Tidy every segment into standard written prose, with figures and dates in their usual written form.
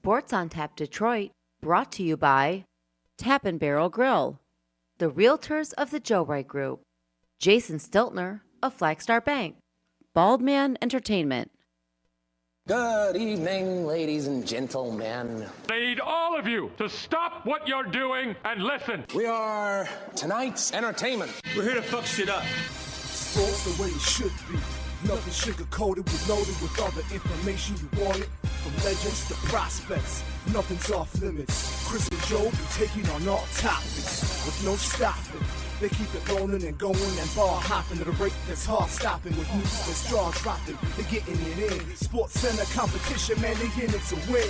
Sports on Tap Detroit, brought to you by Tap and Barrel Grill, the Realtors of the Joe Wright Group, Jason Stiltner of Flagstar Bank, Baldman Entertainment. Good evening, ladies and gentlemen. I need all of you to stop what you're doing and listen. We are tonight's entertainment. We're here to fuck shit up. Sports the way it should be. Nothing sugar-coated, with loaded with all the information you wanted. From legends to prospects, nothing's off limits. Chris and Joe be taking on all topics with no stopping. They keep it rolling and going and ball hopping at a rate that's hard stopping. With news that's jaw dropping, they're getting it in. Sports Center competition, man, they in it to win.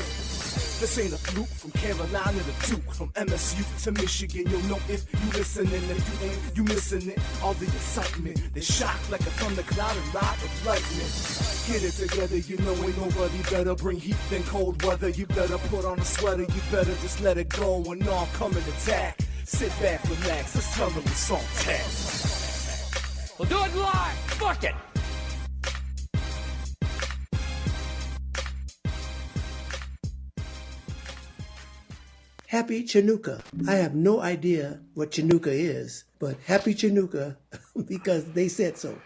This ain't a fluke, from Carolina to Duke, from MSU to Michigan. You'll know if you listening, if you ain't, you missing it. All the excitement, they shock like a thundercloud and ride of lightning. Get it together, you know ain't nobody better. Bring heat than cold weather. You better put on a sweater, you better just let it go and all come and attack. Sit back, relax, let's tell them it's on tap. We'll do it live. Fuck it. Happy Chinooka. I have no idea what Chinooka is, but happy Chinooka because they said so.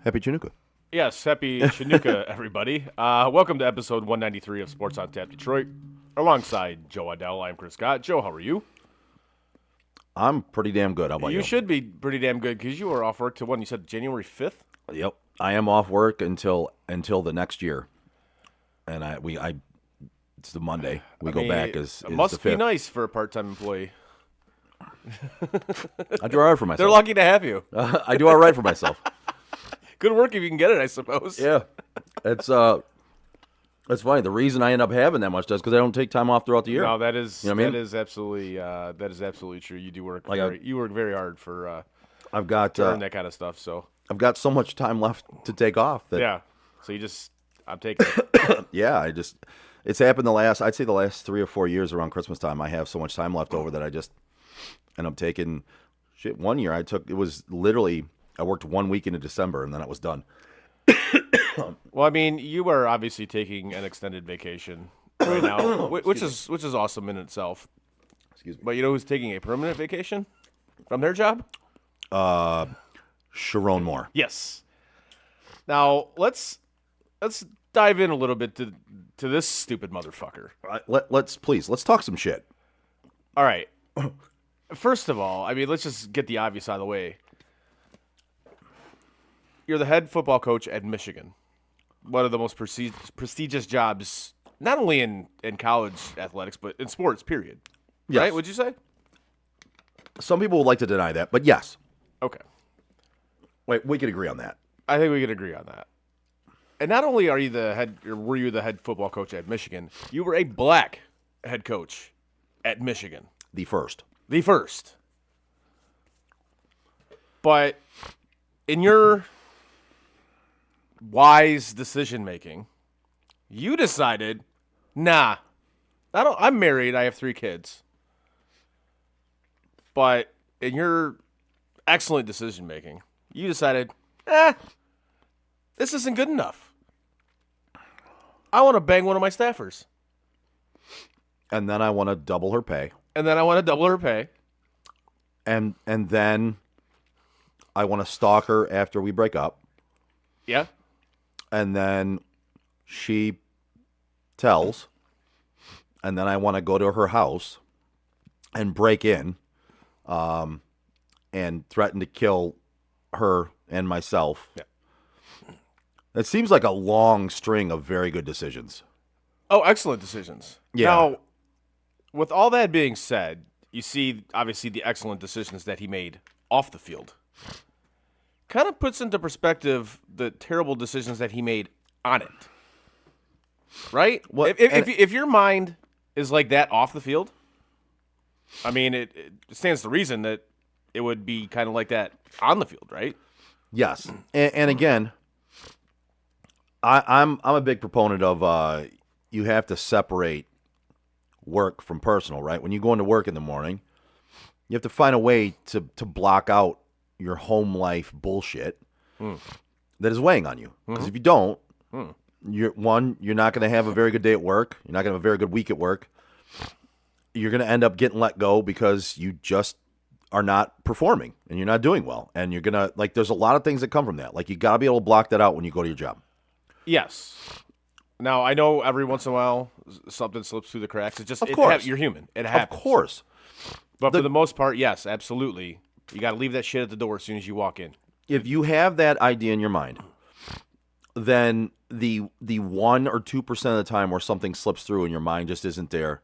Happy Chinooka. Yes, happy Chinooka, everybody. Welcome to episode 193 of Sports on Tap Detroit. Alongside Joe Adell, I'm Chris Scott. Joe, how are you? I'm pretty damn good. How about you? You should be pretty damn good because you were off work till when? You said January 5th? Yep. I am off work until the next year. And it's the Monday. We go back as it must the 5th. Be nice for a part-time employee. I do all right for myself. They're lucky to have you. I do all right for myself. Good work if you can get it, I suppose. Yeah. It's funny. The reason I end up having that much does because I don't take time off throughout the year. No, that is you know what I mean? that is absolutely true. You do work Like you work very hard for I've got to earn that kind of stuff. So I've got so much time left to take off. Yeah. So I'm taking it. Yeah, it's happened the last 3 or 4 years around Christmas time. I have so much time left over that I just end up taking shit. One year it was literally I worked 1 week into December and then it was done. Well, I mean, you are obviously taking an extended vacation right now, which is awesome in itself. Excuse me. But you know who's taking a permanent vacation from their job? Sharon Moore. Yes. Now let's dive in a little bit to this stupid motherfucker. Let's talk some shit. All right. First of all, I mean, let's just get the obvious out of the way. You're the head football coach at Michigan, one of the most prestigious jobs, not only in college athletics, but in sports, period. Yes. Right, would you say? Some people would like to deny that, but yes. Okay. Wait, we could agree on that. I think we could agree on that. And not only were you the head football coach at Michigan, you were a black head coach at Michigan. The first. But in your wise decision making, you decided, nah, I'm married, I have 3 kids. But in your excellent decision making, you decided, this isn't good enough. I want to bang one of my staffers. And then I want to double her pay. And then I want to stalk her after we break up. Yeah. And then she tells. And then I want to go to her house and break in and threaten to kill her and myself. Yeah. It seems like a long string of very good decisions. Oh, excellent decisions. Yeah. Now, with all that being said, you see, obviously, the excellent decisions that he made off the field. Kind of puts into perspective the terrible decisions that he made on it. Right? What, if your mind is like that off the field, I mean, it stands to reason that it would be kind of like that on the field, right? Yes. And again, I'm a big proponent of you have to separate work from personal, right? When you go into work in the morning, you have to find a way to block out your home life bullshit that is weighing on you. Because if you don't, you're not going to have a very good day at work. You're not going to have a very good week at work. You're going to end up getting let go because you just are not performing and you're not doing well. And you're going to, like, there's a lot of things that come from that. Like, you got to be able to block that out when you go to your job. Yes. Now, I know every once in a while something slips through the cracks. It's just, Of course. you're human. It happens. Of course. But for the most part, yes, absolutely. You got to leave that shit at the door as soon as you walk in. If you have that idea in your mind, then the 1 or 2% of the time where something slips through and your mind just isn't there,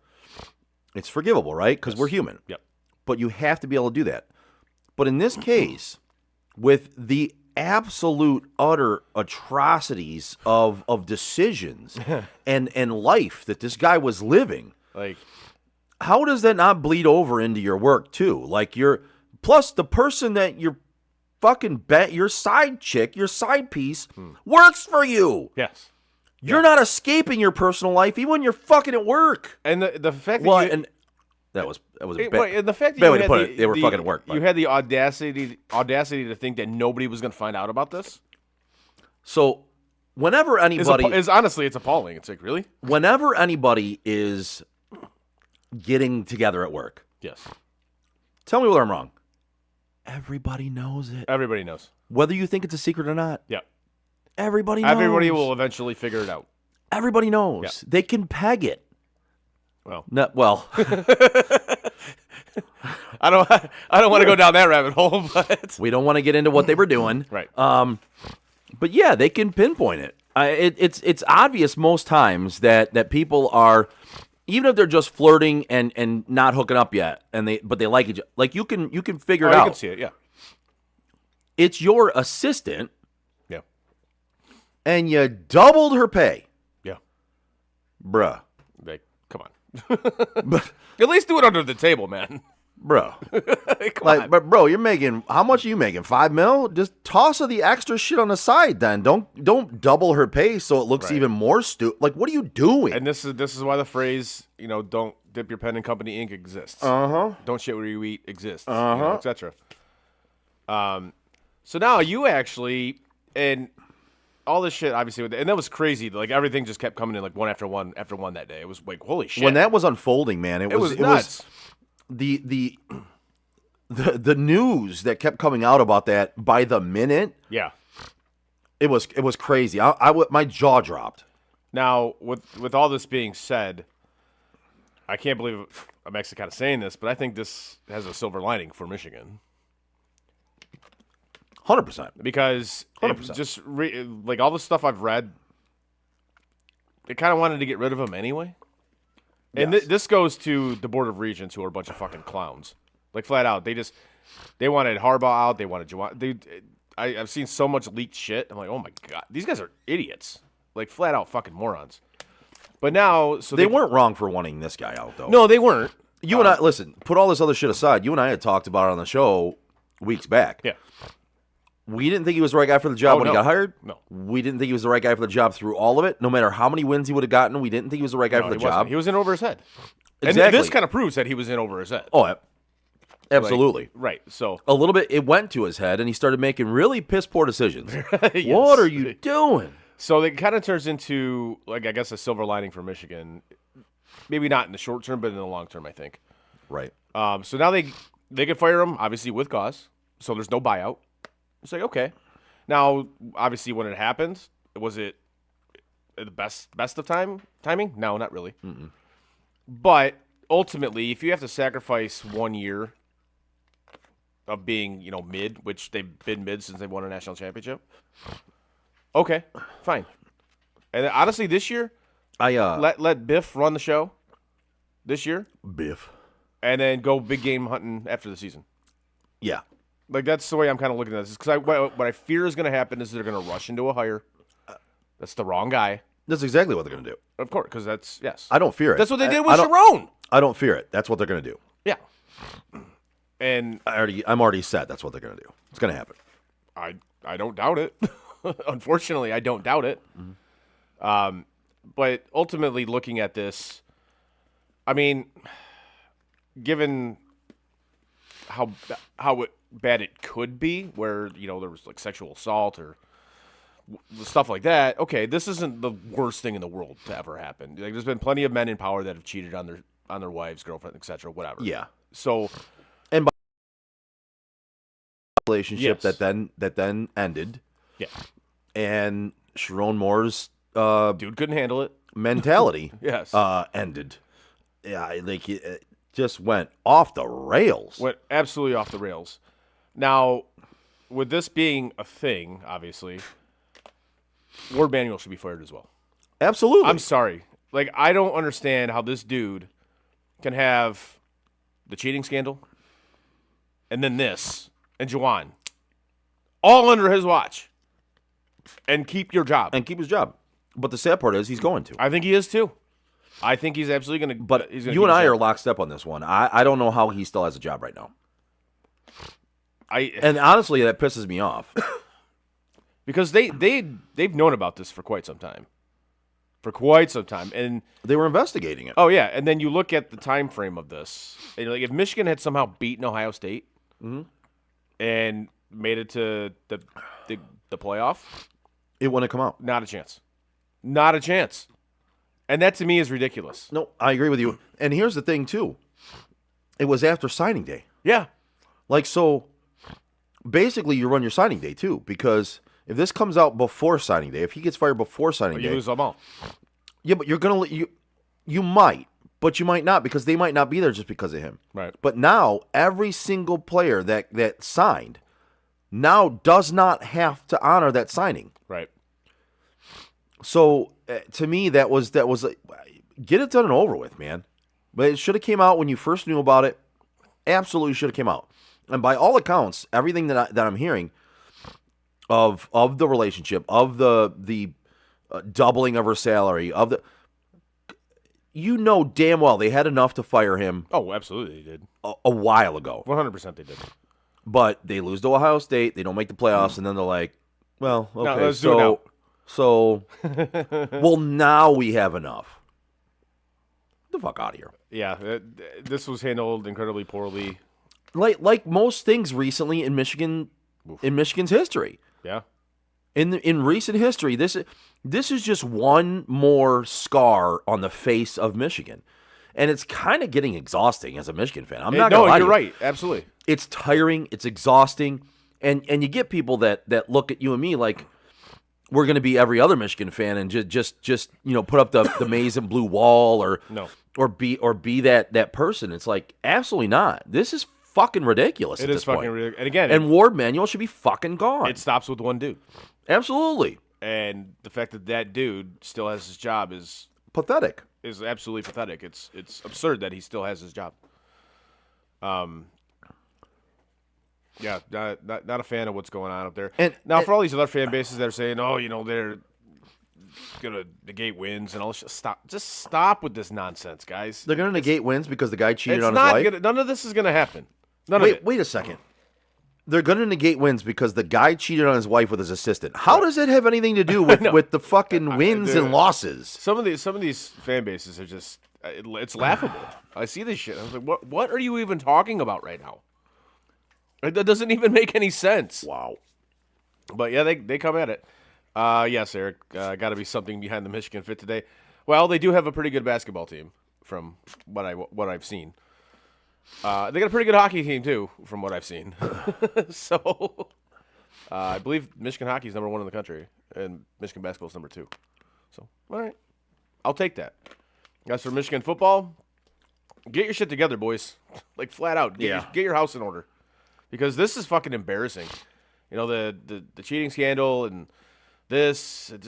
it's forgivable, right? Because we're human. Yep. But you have to be able to do that. But in this case, with the absolute utter atrocities of decisions and life that this guy was living, Like, how does that not bleed over into your work too? Like, plus the person that you're fucking your side chick, your side piece works for you. yes. You're not escaping your personal life even when you're fucking at work. And the fact that And that was a Wait, bad, and the fact that bad you way to had put the, it. They were the- fucking at work. You but- had the audacity to think that nobody was going to find out about this. So whenever anybody Honestly, it's appalling. It's like, really? whenever anybody is getting together at work, Yes. tell me whether I'm wrong. Everybody knows it. Everybody knows. Whether you think it's a secret or not. Yeah. Everybody knows. Everybody will eventually figure it out. Everybody knows. Yeah. They can peg it. Well, No, well, I don't want to go down that rabbit hole, but we don't want to get into what they were doing. right. But yeah, they can pinpoint it. It's obvious most times that people are, even if they're just flirting and not hooking up yet, but they like each other. Like, you can figure it You out. can see it. Yeah. It's your assistant, Yeah. and you doubled her pay, Yeah. bruh. Like, come on. At least do it under the table, man. Bro, Come on. but bro, you're making, how much are you making? $5 million? Just toss her the extra shit on the side. Then don't double her pay so it looks Right. even more stupid. Like, what are you doing? And this is why the phrase, don't dip your pen in company ink exists. Don't shit where you eat exists. Etc. So now you actually, and all this shit, obviously, and that was crazy. Like, everything just kept coming in like one after one that day. It was like, holy shit. When that was unfolding, man, it was nuts. The news that kept coming out about that by the minute, Yeah. it was crazy. My jaw dropped. Now, with all this being said, I can't believe I'm actually kind of saying this, but I think this has a silver lining for Michigan. 100%. Because 100%. just like all the stuff I've read, they kind of wanted to get rid of him anyway. And Yes. this goes to the Board of Regents, who are a bunch of fucking clowns. Like, flat out, they wanted Harbaugh out. They wanted Juwan. I've seen so much leaked shit. I'm like, oh my god, these guys are idiots. Like, flat out fucking morons. But now, so They weren't wrong for wanting this guy out, though. No, they weren't. You and I, listen, put all this other shit aside. You and I had talked about it on the show weeks back. Yeah. We didn't think he was the right guy for the job Oh, when no. he got hired. No. We didn't think he was the right guy for the job through all of it. No matter how many wins he would have gotten, we didn't think he was the right guy for the he wasn't. job. He was in over his head. Exactly. And this kind of proves that he was in over his head. Oh, absolutely. Right. So A little bit, it went to his head, and he started making really piss poor decisions. Yes. What are you doing? So it kind of turns into, like, I guess, a silver lining for Michigan. Maybe not in the short term, but in the long term, I think. Right. So now they can fire him, obviously, with cause. So there's no buyout. It's like, okay. Now, obviously, when it happened, was it the best of timing? No, not really. Mm-mm. But ultimately, if you have to sacrifice 1 year of being, mid, which they've been mid since they won a national championship, okay, fine. And then, honestly, this year, let Biff run the show this year, Biff. and then go big game hunting after the season. Yeah. Like, that's the way I'm kind of looking at this. Because what I fear is going to happen is they're going to rush into a hire. That's the wrong guy. That's exactly what they're going to do. Of course, because that's, yes. I don't fear it. That's what they did I with don't- Sharon. I don't fear it. That's what they're going to do. Yeah. And I'm already set. That's what they're going to do. It's going to happen. I don't doubt it. Unfortunately, I don't doubt it. But ultimately, looking at this, I mean, given how bad it could be, where there was like sexual assault or stuff like that. Okay, this isn't the worst thing in the world to ever happen. Like, there's been plenty of men in power that have cheated on their wives, girlfriend, etc., whatever. Yeah. So, Relationship Yes. that then ended, yeah, and Sharon Moore's dude couldn't handle it. mentality Yes. ended. Yeah, like it just went off the rails. Went absolutely off the rails. Now, with this being a thing, obviously, Ward Manuel should be fired as well. Absolutely. I'm sorry. Like, I don't understand how this dude can have the cheating scandal and then this and Juwan all under his watch and keep your job. and keep his job. But the sad part is he's going to. I think he is too. I think he's absolutely going to. But you and I are lockstep on this one. I don't know how he still has a job right now. And honestly, that pisses me off. Because they've known about this for quite some time. And They were investigating it. oh yeah, and then you look at the time frame of this. And like, if Michigan had somehow beaten Ohio State and made it to the playoff, It wouldn't come out. not a chance. Not a chance. And that to me is ridiculous. No, I agree with you. And here's the thing, too. It was after signing day. Yeah. Like, so basically you run your signing day, too, because if this comes out before signing day, if he gets fired before signing You day, lose them all. yeah, but you're going to, you might, but you might not because they might not be there just because of him. Right. But now every single player that signed now does not have to honor that signing. Right. So to me, that was get it done and over with, man. But it should have came out when you first knew about it. Absolutely should have came out. And by all accounts, everything that I'm hearing of the relationship, of the doubling of her salary, you know damn well they had enough to fire him Oh, absolutely they did. a while ago. 100% they did. But they lose to Ohio State, they don't make the playoffs, and then they're like, well, okay, No, let's do it now. So, well, now we have enough. Get the fuck out of here. Yeah, this was handled incredibly poorly. Like most things recently in Michigan's history. Yeah. In recent history, this is just one more scar on the face of Michigan. And it's kind of getting exhausting as a Michigan fan. I'm not gonna lie to you're you. right. Absolutely. It's tiring, it's exhausting, and you get people that look at you and me like we're going to be every other Michigan fan and just put up the maize and blue wall or be that person. It's like absolutely not. This is fucking ridiculous. It at is this point. fucking ridiculous. And again, And Ward Manuel should be fucking gone. it stops with one dude. Absolutely And the fact that dude still has his job is pathetic. absolutely pathetic. It's absurd that he still has his job. Yeah, not a fan of what's going on up there. And- now, for all these other fan bases that are saying, "Oh, they're gonna negate wins and all this," stop with this nonsense, guys. They're going to negate wins because the guy cheated It's on not his wife. none of this is gonna happen. None of it. Wait a second. They're going to negate wins because the guy cheated on his wife with his assistant. How does it have anything to do with the fucking wins and losses? Some of these fan bases are just it's laughable. I see this shit. I was like, what are you even talking about right now? That doesn't even make any sense. Wow. But yeah, they come at it. Yes, Eric, got to be something behind the Michigan fit today. Well, they do have a pretty good basketball team from what I've seen. They got a pretty good hockey team too, from what I've seen. So, I believe Michigan hockey is number 1 in the country, and Michigan basketball is number 2. So, all right, I'll take that. As for Michigan football, get your shit together, boys. Like flat out, get your house in order, because this is fucking embarrassing. The cheating scandal and this, It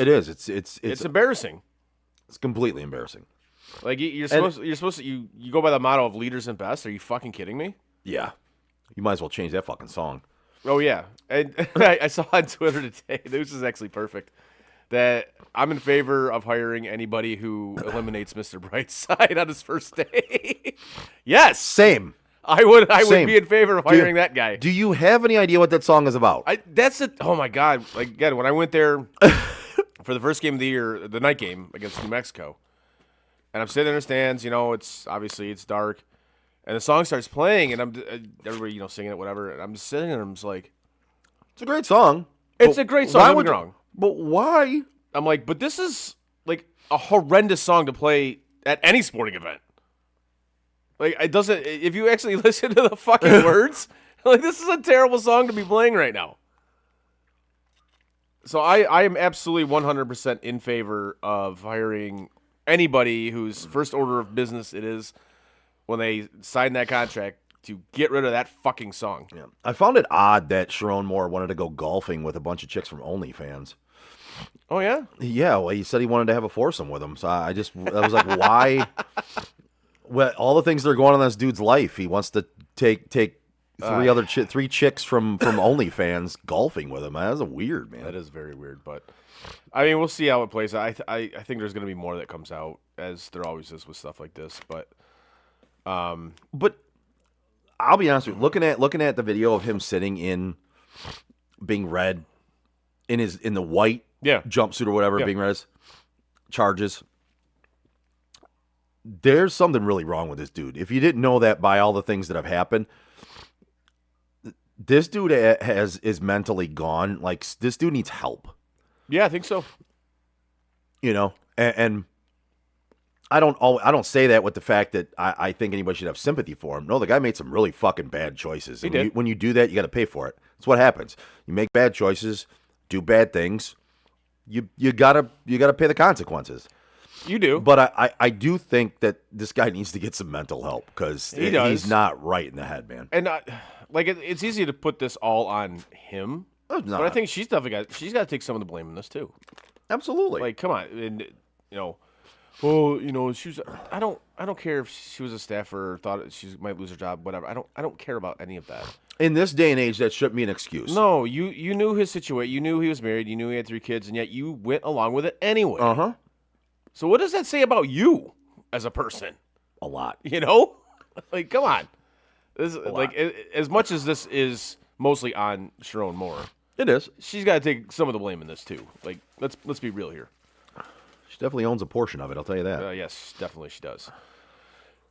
is. It's embarrassing. It's completely embarrassing. Like you're supposed to you go by the motto of leaders and best. Are you fucking kidding me? Yeah. You might as well change that fucking song. Oh yeah, and I saw on Twitter today. This is actually perfect. That I'm in favor of hiring anybody who eliminates Mr. Brightside on his first day. Yes, Same. I would Same. be in favor of hiring that guy. Do you have any idea what that song is about? That's it. Oh my god! Like again, when I went there for the first game of the year, the night game against New Mexico, and I'm sitting in the stands. It's dark, and the song starts playing, and I'm everybody singing it, whatever. And I'm just sitting there, and I'm just like, It's a great song. It's a great song. Why Don't would get me wrong. But why? I'm like, but this is like a horrendous song to play at any sporting event. Like, it doesn't. If you actually listen to the fucking words, like, this is a terrible song to be playing right now. So I am absolutely 100% in favor of hiring anybody whose first order of business it is when they sign that contract to get rid of that fucking song. Yeah. I found it odd that Sharon Moore wanted to go golfing with a bunch of chicks from OnlyFans. Oh, yeah? Yeah, well, he said he wanted to have a foursome with them. So I was like, why? Well, all the things that are going on in this dude's life, he wants to take three chicks from OnlyFans golfing with him. That's weird, man. That is very weird, but I mean, we'll see how it plays out. I think there's going to be more that comes out, as there always is with stuff like this. But I'll be honest with you. Looking at the video of him sitting in being read in the white jumpsuit or whatever, being read as charges. There's something really wrong with this dude. If you didn't know that by all the things that have happened, this dude is mentally gone. Like, this dude needs help. Yeah, I think so. You know, and I don't say that with the fact that I think anybody should have sympathy for him. No, the guy made some really fucking bad choices. He did. When you do that, you got to pay for it. That's what happens. You make bad choices, do bad things. You gotta pay the consequences. You do. But I do think that this guy needs to get some mental help because he's not right in the head, man. And it's easy to put this all on him, but I think she's got to take some of the blame in this too. Absolutely. Like, come on, and she was. I don't care if she was a staffer or thought she might lose her job, whatever. I don't care about any of that. In this day and age, that shouldn't be an excuse. No, you knew his situation. You knew he was married. You knew he had 3 kids, and yet you went along with it anyway. Uh-huh. So what does that say about you as a person? A lot. You know? Like, come on. As much as this is mostly on Sharon Moore, It is. she's got to take some of the blame in this too. Like, let's be real here. She definitely owns a portion of it, I'll tell you that. Yes, definitely she does.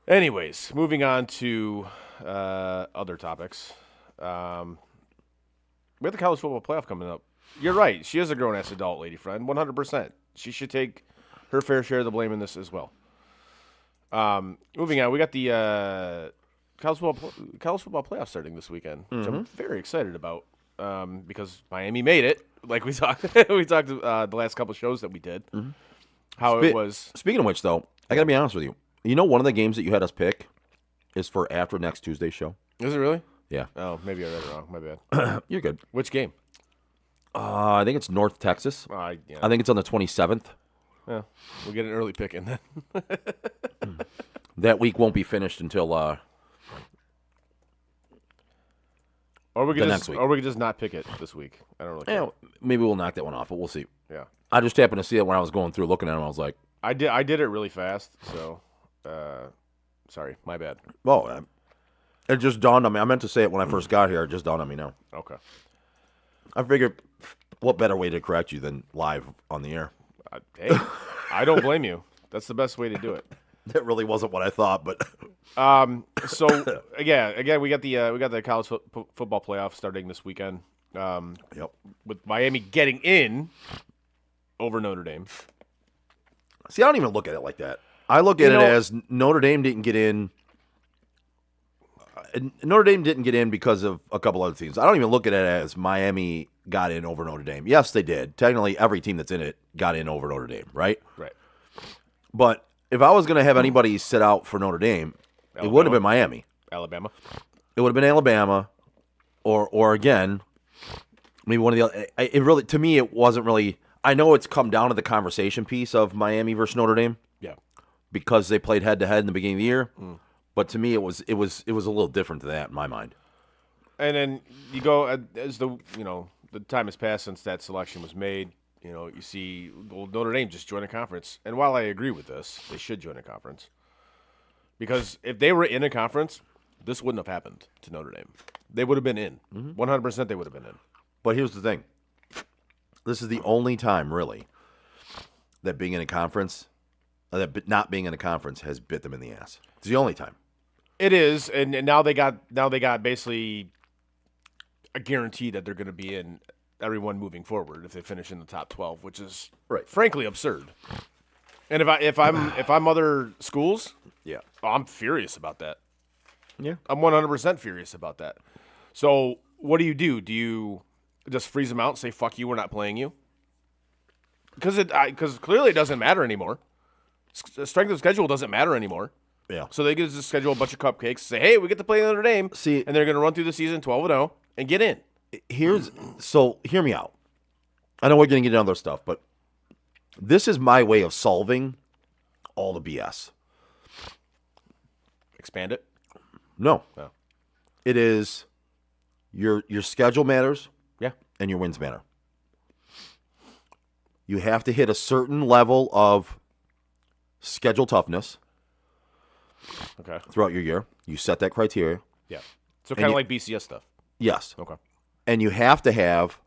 Anyways, moving on to other topics. We have the college football playoff coming up. You're right. She is a grown-ass adult, lady friend, 100%. She should take her fair share of the blame in this as well. Moving on, we got the college football playoff starting this weekend, which I'm very excited about because Miami made it. Like we talked the last couple of shows that we did. How it was. Speaking of which, though, I got to be honest with you. You know, one of the games that you had us pick is for after next Tuesday's show. Is it really? Yeah. Oh, maybe I read it wrong. My bad. You're good. Which game? I think it's North Texas. Yeah. I think it's on the 27th. Yeah, we'll get an early pick in then. That week won't be finished until or we could next week. Or we could just not pick it this week. I don't really care. maybe we'll knock that one off, but we'll see. Yeah. I just happened to see it when I was going through looking at them. I was like, I did it really fast, so sorry, my bad. well, it just dawned on me. I meant to say it when I first got here. It just dawned on me now. Okay. I figured, what better way to correct you than live on the air? Hey, I don't blame you. That's the best way to do it. That really wasn't what I thought, but So again, we got the college football playoff starting this weekend. yep. With Miami getting in over Notre Dame. See, I don't even look at it like that. I look at it as Notre Dame didn't get in. Notre Dame didn't get in because of a couple other teams. I don't even look at it as Miami got in over Notre Dame. Yes, they did. Technically, every team that's in it got in over Notre Dame, right? Right. But if I was going to have anybody sit out for Notre Dame, it wouldn't have been Miami. Alabama. It would have been Alabama, or again, maybe one of the other. It really, to me, it wasn't really. I know it's come down to the conversation piece of Miami versus Notre Dame. Yeah. Because they played head to head in the beginning of the year. But to me, it was a little different than that in my mind. And then you go as the time has passed since that selection was made. You see Notre Dame just join a conference. And while I agree with this, they should join a conference. Because if they were in a conference, this wouldn't have happened to Notre Dame. They would have been in. 100% they would have been in. But here's the thing. This is the only time, really, that being in a conference, that not being in a conference has bit them in the ass. It's the only time. It is, and now they got basically a guarantee that they're going to be in everyone moving forward if they finish in the top 12, which is Right. frankly absurd. And if I'm other schools, Yeah. I'm furious about that. Yeah. I'm 100% furious about that. So what do? Do you just freeze them out and say, fuck you, we're not playing you? Because clearly it doesn't matter anymore. Strength of schedule doesn't matter anymore. Yeah. So they get to schedule a bunch of cupcakes, say, hey, we get to play Notre Dame. See- and they're going to run through the season 12-0 and get in. Hear me out. I know we're going to get into other stuff, but this is my way of solving all the BS. Expand it. No. No. It is your schedule matters Yeah. and your wins matter. You have to hit a certain level of schedule toughness Okay. throughout your year. You set that criteria. Yeah. So kind of you- like BCS stuff. Yes. Okay. And you have to have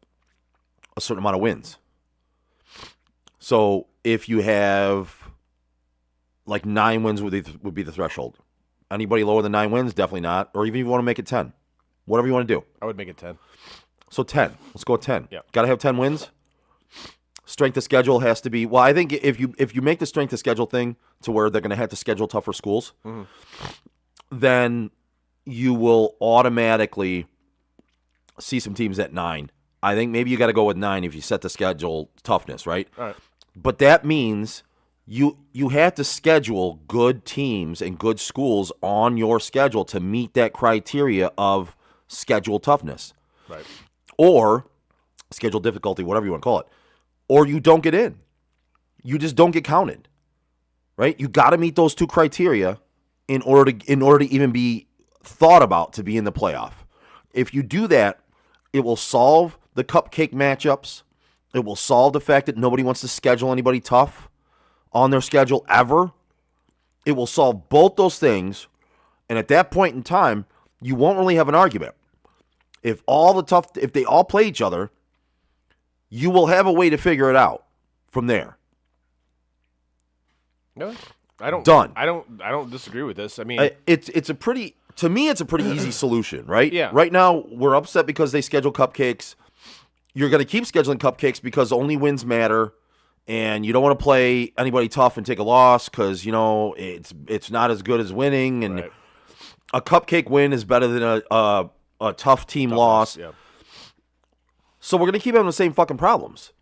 a certain amount of wins. So if you have like 9 wins would be the threshold. Anybody lower than 9 wins, definitely not. Or even if you want to make it 10. Whatever you want to do. I would make it 10. So 10. Let's go with 10. Yeah. Got to have 10 wins. Strength of schedule has to be, well, I think if you make the strength of schedule thing to where they're going to have to schedule tougher schools, then you will automatically see some teams at 9. I think maybe you got to go with 9 if you set the schedule toughness, right? All right. But that means you have to schedule good teams and good schools on your schedule to meet that criteria of schedule toughness. Right. Or schedule difficulty, whatever you want to call it. Or you don't get in. You just don't get counted. Right? You got to meet those 2 criteria in order to even be thought about to be in the playoff. If you do that, it will solve the cupcake matchups. It will solve the fact that nobody wants to schedule anybody tough on their schedule ever. It will solve both those things. And at that point in time, you won't really have an argument. If they all play each other, you will have a way to figure it out from there. No, I don't. Done. I don't disagree with this. I mean, It's a pretty easy solution, right? Yeah. Right now, we're upset because they schedule cupcakes. You're going to keep scheduling cupcakes because only wins matter, and you don't want to play anybody tough and take a loss because it's not as good as winning, and right. a cupcake win is better than a tough team loss. Yeah. So we're going to keep having the same fucking problems.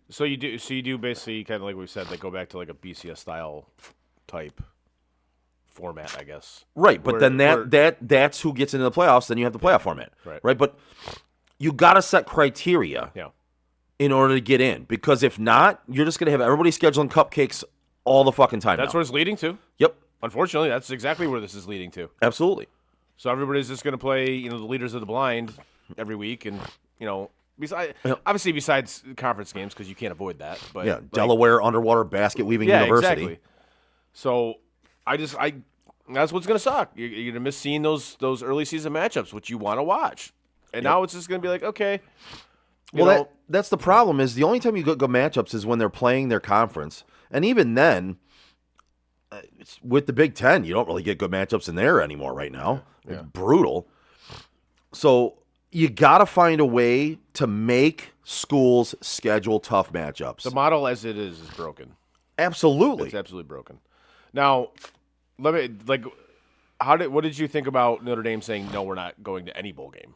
So you do basically kind of like we said, like go back to like a BCS style type format, I guess. Right, but Where- then where- that's who gets into the playoffs. Then you have the playoff format, Right. But you got to set criteria Yeah. in order to get in, because if not, you're just gonna have everybody scheduling cupcakes all the fucking time. That's now. what it's leading to. Yep, Unfortunately, that's exactly where this is leading to. absolutely. So everybody's just going to play, the leaders of the blind every week, and besides conference games because you can't avoid that. But Yeah, like, Delaware Underwater Basket Weaving yeah, University. exactly. So that's what's going to suck. You're going to miss seeing those early season matchups, which you want to watch, and now it's just going to be like, okay, That's the problem. Is the only time you go matchups is when they're playing their conference, and even then, it's with the Big Ten, you don't really get good matchups in there anymore right now. It's brutal. So you got to find a way to make schools schedule tough matchups. the model as it is broken. Absolutely. It's absolutely broken. Now, what did you think about Notre Dame saying no, we're not going to any bowl game?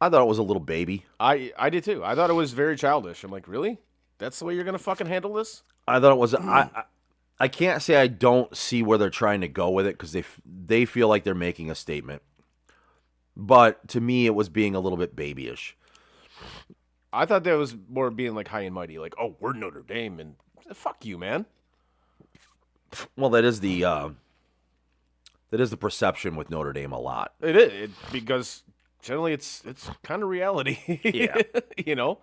I thought it was a little baby. I did too. I thought it was very childish. I'm like, really? That's the way you're gonna fucking handle this? I thought it was. I can't say I don't see where they're trying to go with it because they feel like they're making a statement. But to me, it was being a little bit babyish. I thought that was more being like high and mighty, like, oh, we're Notre Dame, and fuck you, man. Well, that is the perception with Notre Dame a lot. It is because generally it's kind of reality. Yeah.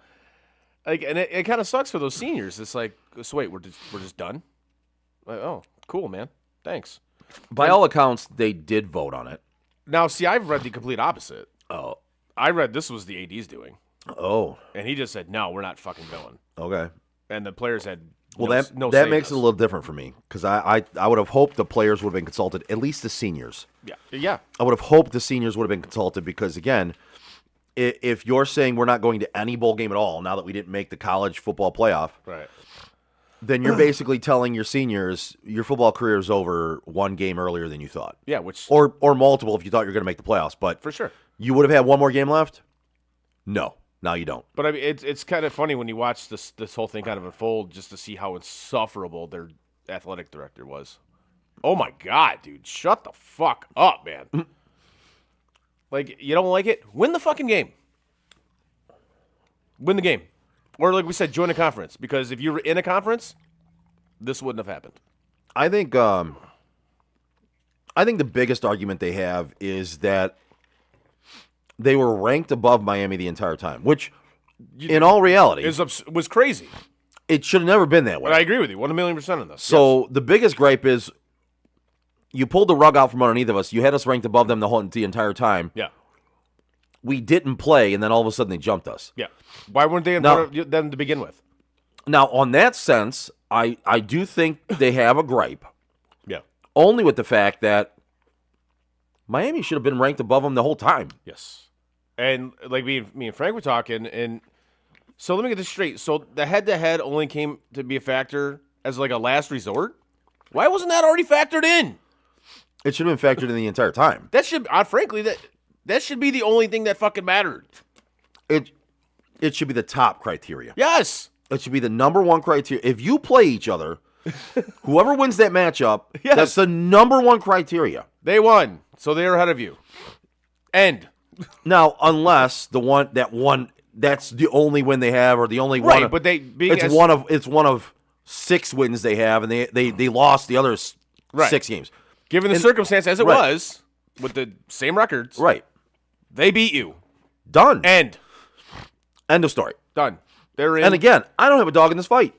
Like, and it kind of sucks for those seniors. It's like, so wait, we're just done. Like, oh, cool, man. Thanks. By all accounts, they did vote on it. Now, see, I've read the complete opposite. Oh, I read this was the AD's doing, oh, and he just said, no, we're not fucking going. okay. And the players had Well, no that say makes in it a this. little different for me because I would have hoped the players would have been consulted, at least the seniors. Yeah. I would have hoped the seniors would have been consulted because, again, if you're saying we're not going to any bowl game at all now that we didn't make the college football playoff, Right. then you're basically telling your seniors your football career is over one game earlier than you thought. Yeah, which Or multiple if you thought you were going to make the playoffs. But for sure. you would have had one more game left? No. Now you don't. But I mean, it's kind of funny when you watch this whole thing kind of unfold, just to see how insufferable their athletic director was. Oh my God, dude! Shut the fuck up, man. Like, you don't like it? Win the fucking game. Win the game, or like we said, join a conference. Because if you were in a conference, this wouldn't have happened. I think the biggest argument they have is that they were ranked above Miami the entire time, which, in all reality, Was crazy. it should have never been that way. But I agree with you, 1,000,000% on this. So the biggest gripe is you pulled the rug out from underneath of us. You had us ranked above them the entire time. Yeah. We didn't play, and then all of a sudden they jumped us. Yeah. Why weren't they in Now- front of them to begin with? Now, on that sense, I do think they have a gripe, Yeah. only with the fact that Miami should have been ranked above them the whole time. Yes. And like me and Frank were talking, and so let me get this straight. So the head-to-head only came to be a factor as like a last resort? Why wasn't that already factored in? It should have been factored in the entire time. That should, frankly, that should be the only thing that fucking mattered. It should be the top criteria. Yes. It should be the number one criteria. If you play each other, whoever wins that matchup, Yes. that's the number one criteria. They won, so they're ahead of you. End. Now, unless that's the only win they have, or the only Right, one. but they being it's as- one of 6 wins they have, and they lost the other Right. 6 games. Given the circumstance as it Right. was, with the same records, Right. they beat you. Done. End. End of story. Done. They're in. And again, I don't have a dog in this fight.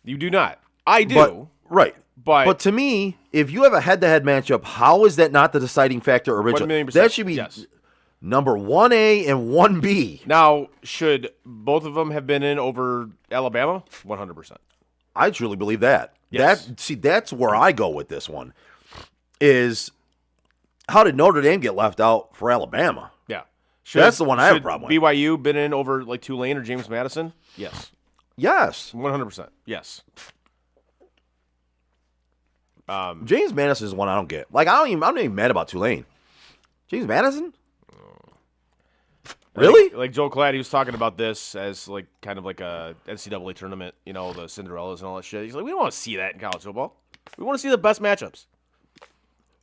You do not. I do. But, right. But- to me, if you have a head-to-head matchup, how is that not the deciding factor originally? 1,000,000%. That should be Yes. number 1A and 1B. Now, should both of them have been in over Alabama? 100%. I truly believe that. Yes. That's where I go with this one. Is how did Notre Dame get left out for Alabama? Yeah. That's the one I have a should problem with. BYU been in over like Tulane or James Madison? Yes. Yes. 100%. Yes. James Madison is one I don't get. Like I'm not even mad about Tulane. James Madison? Really? Like Joe Cladd, he was talking about this as like kind of like a NCAA tournament, the Cinderellas and all that shit. He's like, we don't want to see that in college football. We want to see the best matchups.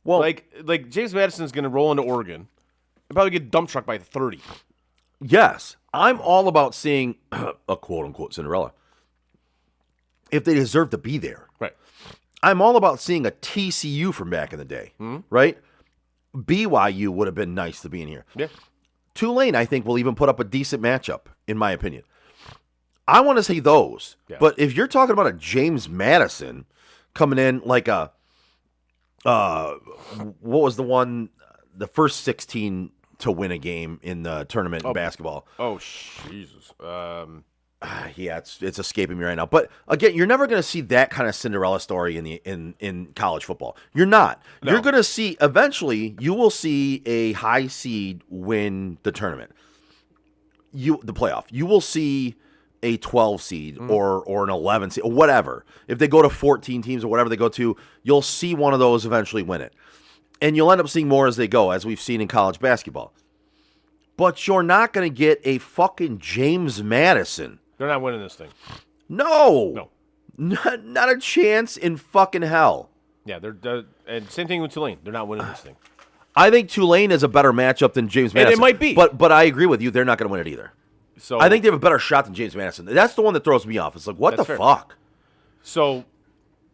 Well, Like James Madison's going to roll into Oregon and probably get dump trucked by 30. yes. I'm all about seeing a quote-unquote Cinderella. If they deserve to be there. Right. I'm all about seeing a TCU from back in the day, right? BYU would have been nice to be in here. Yeah. Tulane, I think, will even put up a decent matchup, in my opinion. I want to see those. Yeah. But if you're talking about a James Madison coming in like a, what was the first 16 to win a game in the tournament in basketball? Oh, Jesus. Yeah, it's escaping me right now. But again, you're never going to see that kind of Cinderella story in college football. You're not. No. You're going to see eventually. You will see a high seed win the tournament. The playoff. You will see a 12 seed or an 11 seed or whatever. If they go to 14 teams or whatever they go to, you'll see one of those eventually win it, and you'll end up seeing more as they go, as we've seen in college basketball. But you're not going to get a fucking James Madison. They're not winning this thing. No. No. Not a chance in fucking hell. Yeah, they're and same thing with Tulane. They're not winning this thing. I think Tulane is a better matchup than James And it Madison. might be. But I agree with you. They're not going to win it either. So I think they have a better shot than James Madison. That's the one that throws me off. It's like, what That's the fair. fuck? So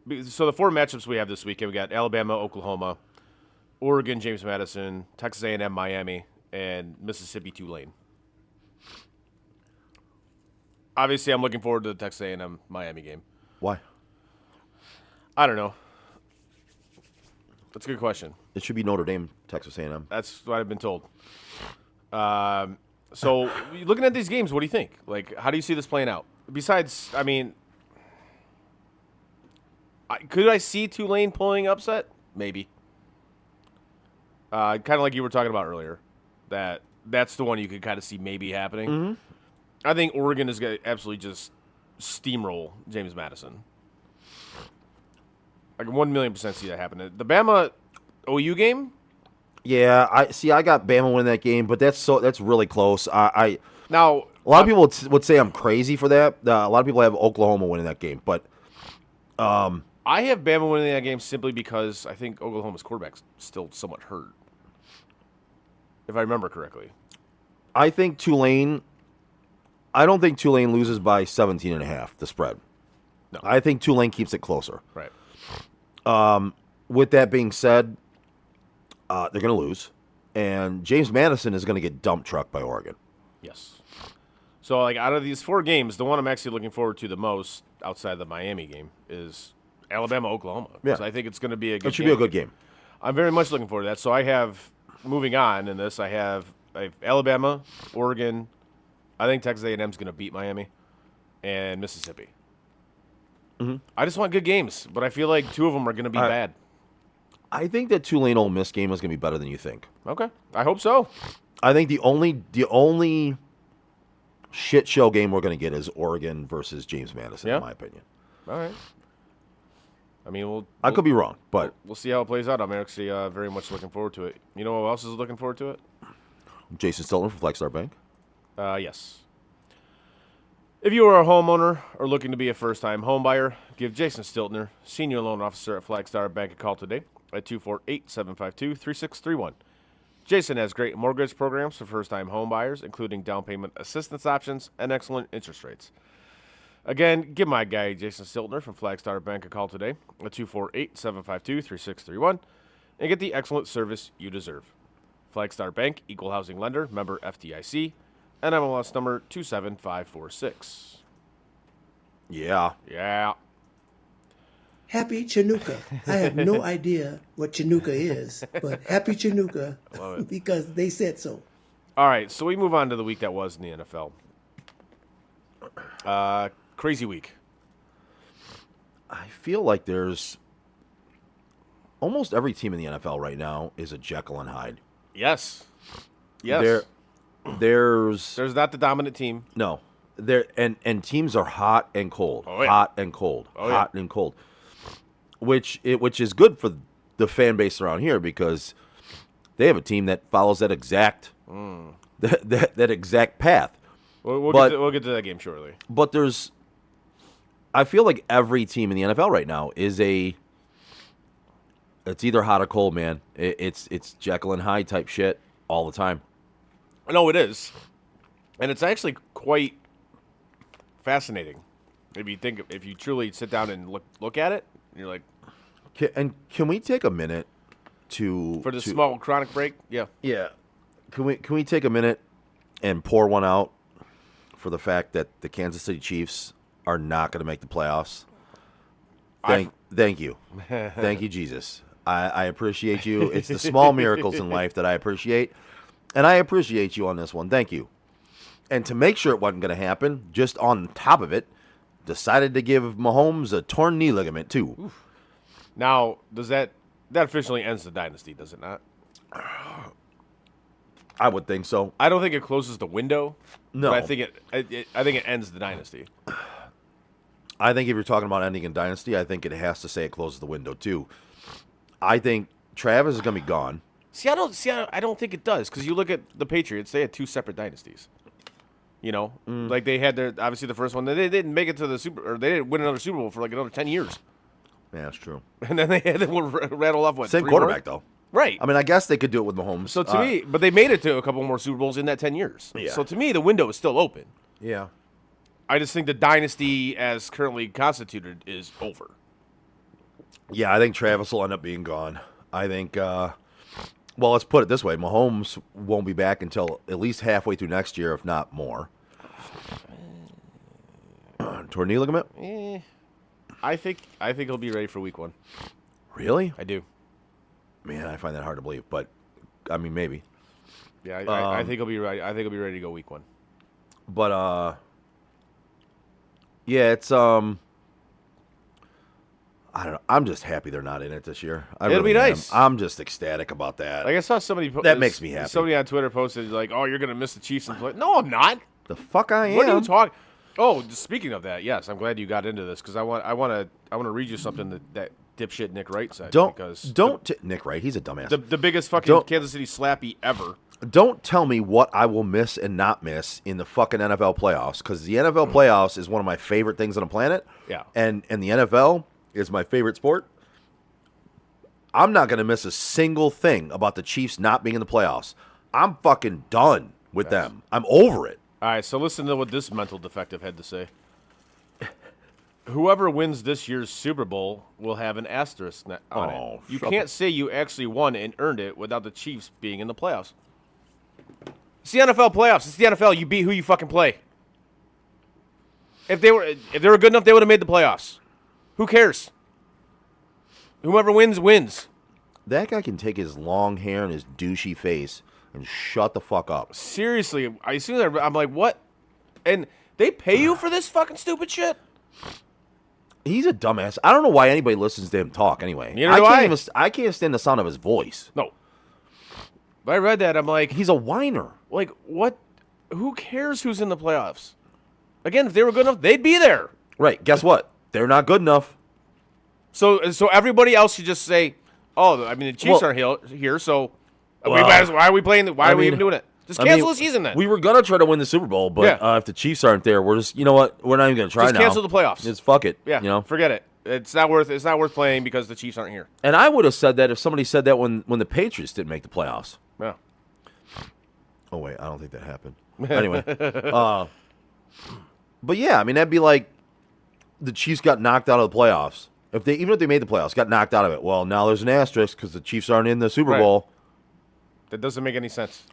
the 4 matchups we have this weekend, we got Alabama, Oklahoma, Oregon, James Madison, Texas A&M, Miami, and Mississippi, Tulane. Obviously, I'm looking forward to the Texas A&M Miami game. Why? I don't know. That's a good question. It should be Notre Dame, Texas A&M. That's what I've been told. So, looking at these games, what do you think? Like, how do you see this playing out? Besides, I mean, could I see Tulane pulling upset? Maybe. Kind of like you were talking about earlier, that That's the one you could kind of see maybe happening. Mm-hmm. I think Oregon is going to absolutely just steamroll James Madison. I can 1,000,000% see that happening. The Bama OU game? Yeah, I got Bama winning that game, but that's really close. Now, A lot of people would say I'm crazy for that. A lot of people have Oklahoma winning that game, but I have Bama winning that game simply because I think Oklahoma's quarterback's still somewhat hurt, if I remember correctly. I think Tulane. I don't think Tulane loses by 17.5, the spread. No. I think Tulane keeps it closer. Right. With that being said, they're going to lose, and James Madison is going to get dump trucked by Oregon. Yes. So, like, out of these 4 games, the one I'm actually looking forward to the most outside the Miami game is Alabama-Oklahoma. Yeah. I think it's going to be a good game. It should be a good game. I'm very much looking forward to that. So I have, moving on in this, I have Alabama, Oregon. I think Texas A&M is going to beat Miami, and Mississippi. Mm-hmm. I just want good games, but I feel like 2 of them are going to be bad. I think that Tulane Ole Miss game is going to be better than you think. Okay, I hope so. I think the only shit show game we're going to get is Oregon versus James Madison, Yeah? in my opinion. All right. I mean, I could be wrong, but we'll see how it plays out. I'm actually very much looking forward to it. You know who else is looking forward to it? Jason Stiltner from Flagstar Bank. Yes. If you are a homeowner or looking to be a first-time homebuyer, give Jason Stiltner, Senior Loan Officer at Flagstar Bank, a call today at 248-752-3631. Jason has great mortgage programs for first-time homebuyers, including down payment assistance options and excellent interest rates. Again, give my guy Jason Stiltner from Flagstar Bank a call today at 248-752-3631 and get the excellent service you deserve. Flagstar Bank, Equal Housing Lender, member FDIC, NMLS number 27546. Yeah. Yeah. Happy Chinooka. I have no idea what Chinooka is, but happy Chinooka because they said so. All right, so we move on to the week that was in the NFL. Crazy week. I feel like there's almost every team in the NFL right now is a Jekyll and Hyde. Yes. Yes. There's not the dominant team. no. There and teams are hot and cold. Oh, yeah. Hot and cold. Oh, yeah. Hot and cold. Which is good for the fan base around here because they have a team that follows that exact that exact path. We'll get to that game shortly. But I feel like every team in the NFL right now is it's either hot or cold, man. It's Jekyll and Hyde type shit all the time. No, it is, and it's actually quite fascinating. If you truly sit down and look at it, you're like, Can we take a minute for the small chronic break? Yeah. Yeah. Can we take a minute and pour one out for the fact that the Kansas City Chiefs are not going to make the playoffs? Thank you. Thank you, Jesus. I appreciate you. It's the small miracles in life that I appreciate. And I appreciate you on this one. Thank you. And to make sure it wasn't going to happen, just on top of it, decided to give Mahomes a torn knee ligament too. Oof. Now, does that officially ends the dynasty, does it not? I would think so. I don't think it closes the window. No. But I think it ends the dynasty. I think if you're talking about ending in dynasty, I think it has to say it closes the window too. I think Travis is going to be gone. I don't think it does because you look at the Patriots; they had 2 separate dynasties. You know, like they had obviously the first one. They didn't make it to the they didn't win another Super Bowl for like another 10 years. Yeah, that's true. And then they had to rattle off Same 3 quarterback more? though. Right. I mean, I guess they could do it with Mahomes. So to me, but they made it to a couple more Super Bowls in that 10 years. Yeah. So to me, the window is still open. Yeah. I just think the dynasty, as currently constituted, is over. Yeah, I think Travis will end up being gone. I think, well, let's put it this way. Mahomes won't be back until at least halfway through next year, if not more. Torn knee ligament? I think he'll be ready for week 1. Really? I do. Man, I find that hard to believe, but, I mean, maybe. Yeah, I think he'll be ready. I think he'll be ready to go week 1. But, yeah, it's, I don't know. I'm just happy they're not in it this year. It'll be nice. I'm just ecstatic about that. Like I saw somebody That makes me happy. Somebody on Twitter posted like, "Oh, you're gonna miss the Chiefs and play." No, I'm not. The fuck I am. What are you talking? Oh, speaking of that, yes, I'm glad you got into this because I want to read you something that dipshit Nick Wright said. Nick Wright. He's a dumbass. The biggest fucking Kansas City slappy ever. Don't tell me what I will miss and not miss in the fucking NFL playoffs, because the NFL playoffs is one of my favorite things on the planet. Yeah. And the NFL is my favorite sport. I'm not going to miss a single thing about the Chiefs not being in the playoffs. I'm fucking done with them. I'm over it. All right, so listen to what this mental defective had to say. Whoever wins this year's Super Bowl will have an asterisk on it. You can't say you actually won and earned it without the Chiefs being in the playoffs. It's the NFL playoffs. It's the NFL. You beat who you fucking play. If they were good enough, they would have made the playoffs. Who cares? Whoever wins, wins. That guy can take his long hair and his douchey face and shut the fuck up. Seriously, I see that. I'm like, what? And they pay you for this fucking stupid shit? He's a dumbass. I don't know why anybody listens to him talk anyway. Neither do I. I can't stand the sound of his voice. No. But I read that. I'm like, he's a whiner. Like, what? Who cares who's in the playoffs? Again, if they were good enough, they'd be there. Right. Guess what? They're not good enough. So everybody else should just say, "Oh, I mean, the Chiefs aren't here, so why are we playing? Why are we even doing it? Just cancel the season then." We were gonna try to win the Super Bowl, but if the Chiefs aren't there, we're just, you know what? We're not even gonna try just now. Cancel the playoffs. Just fuck it. Yeah, you know, forget it. It's not worth playing because the Chiefs aren't here. And I would have said that if somebody said that when the Patriots didn't make the playoffs. Yeah. Oh wait, I don't think that happened. Anyway, but yeah, I mean that'd be like the Chiefs got knocked out of the playoffs. Even if they made the playoffs, got knocked out of it. Well, now there's an asterisk because the Chiefs aren't in the Super Bowl. That doesn't make any sense.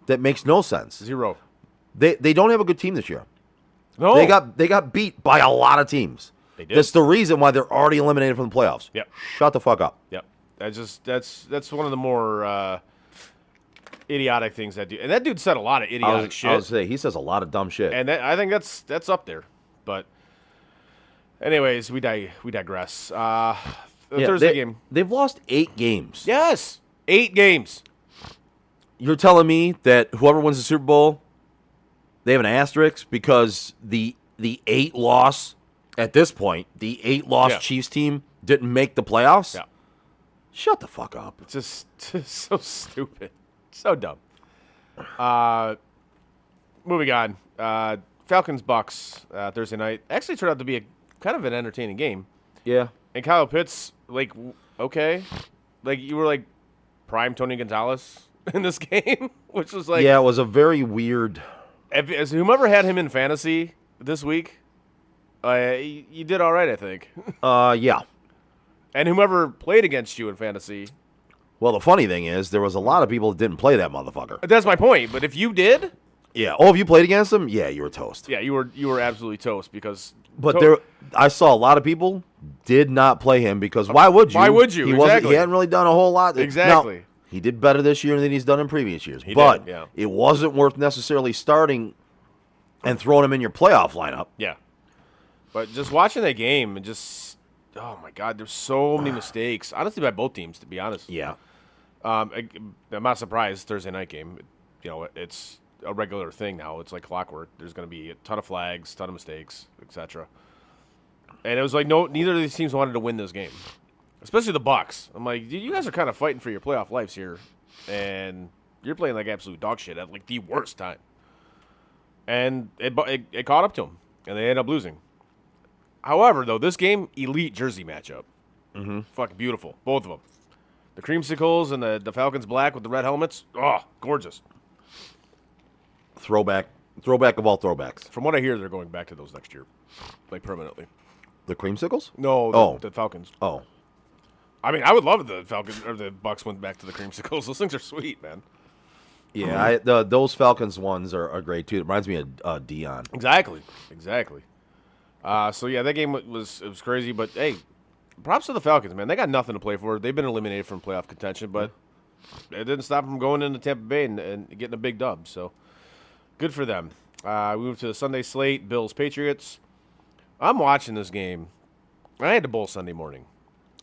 That makes no sense. Zero. They don't have a good team this year. No. They got beat by a lot of teams. They did. That's the reason why they're already eliminated from the playoffs. Yep. Shut the fuck up. Yep. That's one of the more idiotic things that dude. And that dude said a lot of idiotic shit. I was say he says a lot of dumb shit. And I think that's up there. But anyways, we digress. Thursday game. They've lost 8 games. Yes. 8 games. You're telling me that whoever wins the Super Bowl, they have an asterisk because the 8 loss at this point, the 8 loss Chiefs team didn't make the playoffs? Yeah. Shut the fuck up. It's just so stupid. So dumb. Moving on. Falcons Bucks Thursday night actually turned out to be a kind of an entertaining game. Yeah. And Kyle Pitts, like, okay, like you were like prime Tony Gonzalez in this game, which was like, yeah, it was a very weird. As whomever had him in fantasy this week, you did all right, I think. Yeah. And whomever played against you in fantasy. Well, the funny thing is, there was a lot of people that didn't play that motherfucker. That's my point. But if you did, yeah. Oh, if you played against him, yeah, you were toast. Yeah, you were absolutely toast because. But I saw a lot of people did not play him because why would you? Why would you? He hadn't really done a whole lot. Exactly. Now, he did better this year than he's done in previous years. He but did, yeah. It wasn't worth necessarily starting and throwing him in your playoff lineup. Yeah. But just watching that game and just, oh my God, there's so many mistakes. Honestly, by both teams, to be honest. Yeah. I'm not surprised. Thursday night game, it's a regular thing now. It's like clockwork. There's going to be a ton of flags, ton of mistakes, etc. And it was like neither of these teams wanted to win this game, especially the Bucks. I'm like, dude, you guys are kind of fighting for your playoff lives here, and you're playing like absolute dog shit at like the worst time. And it caught up to them, and they ended up losing. However, though, this game, elite jersey matchup. Mm-hmm. Fucking beautiful, both of them. The creamsicles and the Falcons black with the red helmets. Oh, gorgeous. Throwback of all throwbacks. From what I hear, they're going back to those next year, like permanently. The creamsicles? No, the Falcons. Oh. I mean, I would love if the Falcons or the Bucks went back to the creamsicles. Those things are sweet, man. Yeah, those Falcons ones are great too. It reminds me of Dion. Exactly. So yeah, that game was crazy, but hey, props to the Falcons, man. They got nothing to play for. They've been eliminated from playoff contention, but it didn't stop them from going into Tampa Bay and getting a big dub. So good for them. We moved to the Sunday slate. Bills Patriots. I'm watching this game. I had to bowl Sunday morning.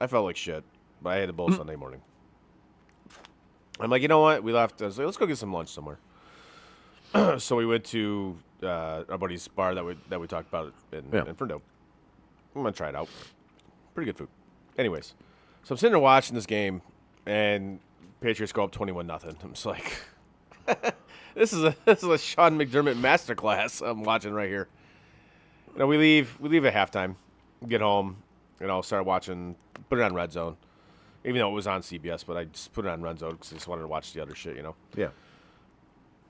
I felt like shit, but I had a bowl Sunday morning. I'm like, you know what? We left. I was like, let's go get some lunch somewhere. So we went to our buddy's bar that we talked about in Ferndale. I'm gonna try it out. Pretty good food. Anyways, so I'm sitting there watching this game, and Patriots go up 21-0. I'm just like, this is a Sean McDermott masterclass I'm watching right here. You know, we leave at halftime, get home, start watching, put it on Red Zone, even though it was on CBS, but I just put it on Red Zone because I just wanted to watch the other shit, Yeah.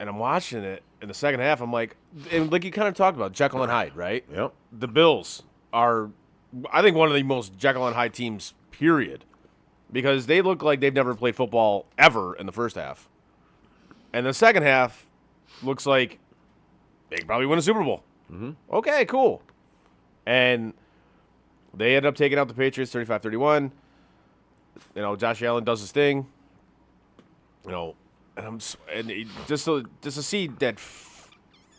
And I'm watching it in the second half. I'm like, and like you kind of talked about Jekyll and Hyde, right? Yep. The Bills are, I think, one of the most Jekyll and Hyde teams, period, because they look like they've never played football ever in the first half, and the second half looks like they could probably win a Super Bowl. Mm-hmm. Okay, cool. And they end up taking out the Patriots 35-31. Josh Allen does his thing. Just to see that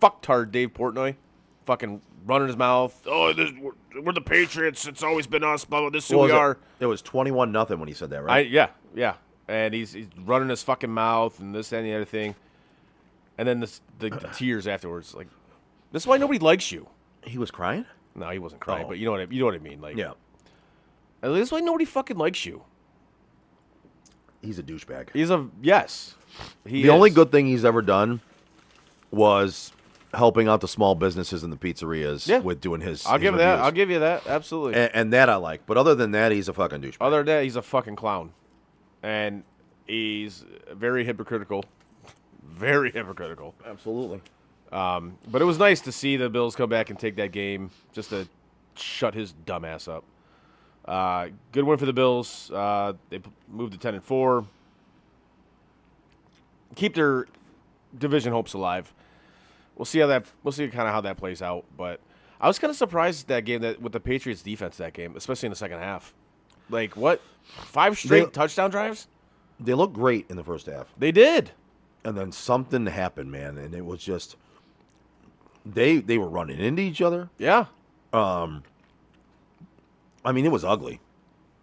fucktard Dave Portnoy fucking running his mouth. Oh, we're the Patriots. It's always been us. Blah blah. This is who we are. It was 21-0 when he said that, right? Yeah. And he's running his fucking mouth and this, that, and the other thing. And then the tears afterwards. Like, this is why nobody likes you. He was crying? No, he wasn't crying, Oh. but you know what I mean. Like, Yeah. this is why nobody fucking likes you. He's a douchebag. Yes. The only good thing he's ever done was helping out the small businesses and the pizzerias with doing his I'll give reviews. you that. Absolutely. And that I like. But other than that, he's a fucking douchebag. Other than that, he's a fucking clown. And he's very hypocritical. Very hypocritical. Absolutely. But it was nice to see the Bills come back and take that game just to shut his dumb ass up. Good win for the Bills. They moved to 10-4. Keep their division hopes alive. We'll see kind of how that plays out. But I was kind of surprised at that game with the Patriots defense that game, especially in the second half. Like what? 5 straight touchdown drives? They looked great in the first half. They did. And then something happened, man, and it was just they were running into each other. Yeah. I mean, it was ugly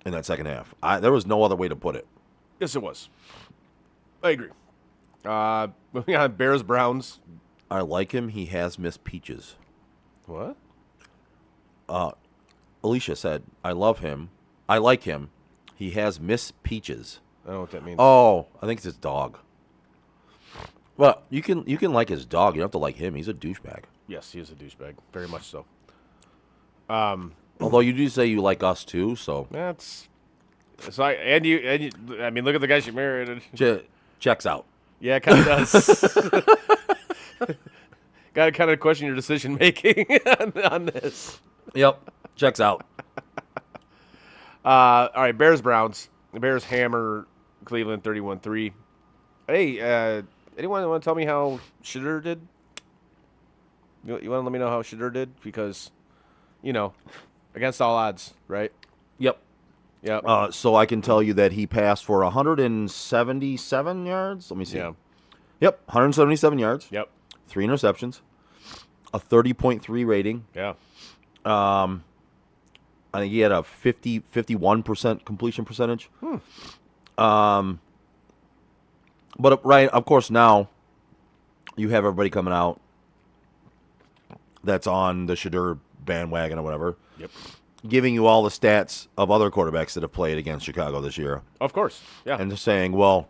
in that second half. There was no other way to put it. Yes, it was. I agree. Moving on, Bears-Browns. I like him. He has Miss Peaches. What? Alicia said, I love him. I like him. He has Miss Peaches. I don't know what that means. Oh, I think it's his dog. Well, you can like his dog. You don't have to like him. He's a douchebag. Yes, he is a douchebag. Very much so. Although you do say you like us too, so That's so. I mean, look at the guy she married. checks out. Yeah, it kind of does. Got to kind of question your decision making on this. Yep, checks out. All right, Bears-Browns. The Bears hammer Cleveland 31-3. Hey, anyone want to tell me how Shedeur did? You want to let me know how Shedeur did? Because, against all odds, right? Yep. Yep. So I can tell you that he passed for 177 yards. Let me see. Yeah. Yep, 177 yards. Yep. 3 interceptions. A 30.3 rating. Yeah. I think he had a 51% completion percentage. But right, of course, now you have everybody coming out that's on the Shedeur bandwagon or whatever. Yep. Giving you all the stats of other quarterbacks that have played against Chicago this year. Of course. Yeah. And just saying, well,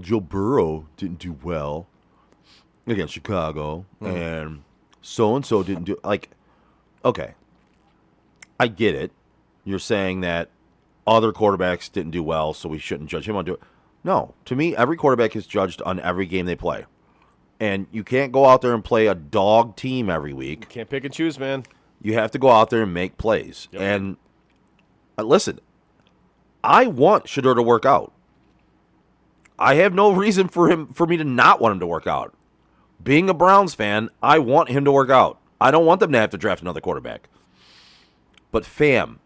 Joe Burrow didn't do well against Chicago, and so-and-so didn't do, like, okay. I get it. You're saying that other quarterbacks didn't do well, so we shouldn't judge him on doing it. No. To me, every quarterback is judged on every game they play. And you can't go out there and play a dog team every week. Can't pick and choose, man. You have to go out there and make plays. Yep. And listen, I want Shedeur to work out. I have no reason for me to not want him to work out. Being a Browns fan, I want him to work out. I don't want them to have to draft another quarterback. But fam,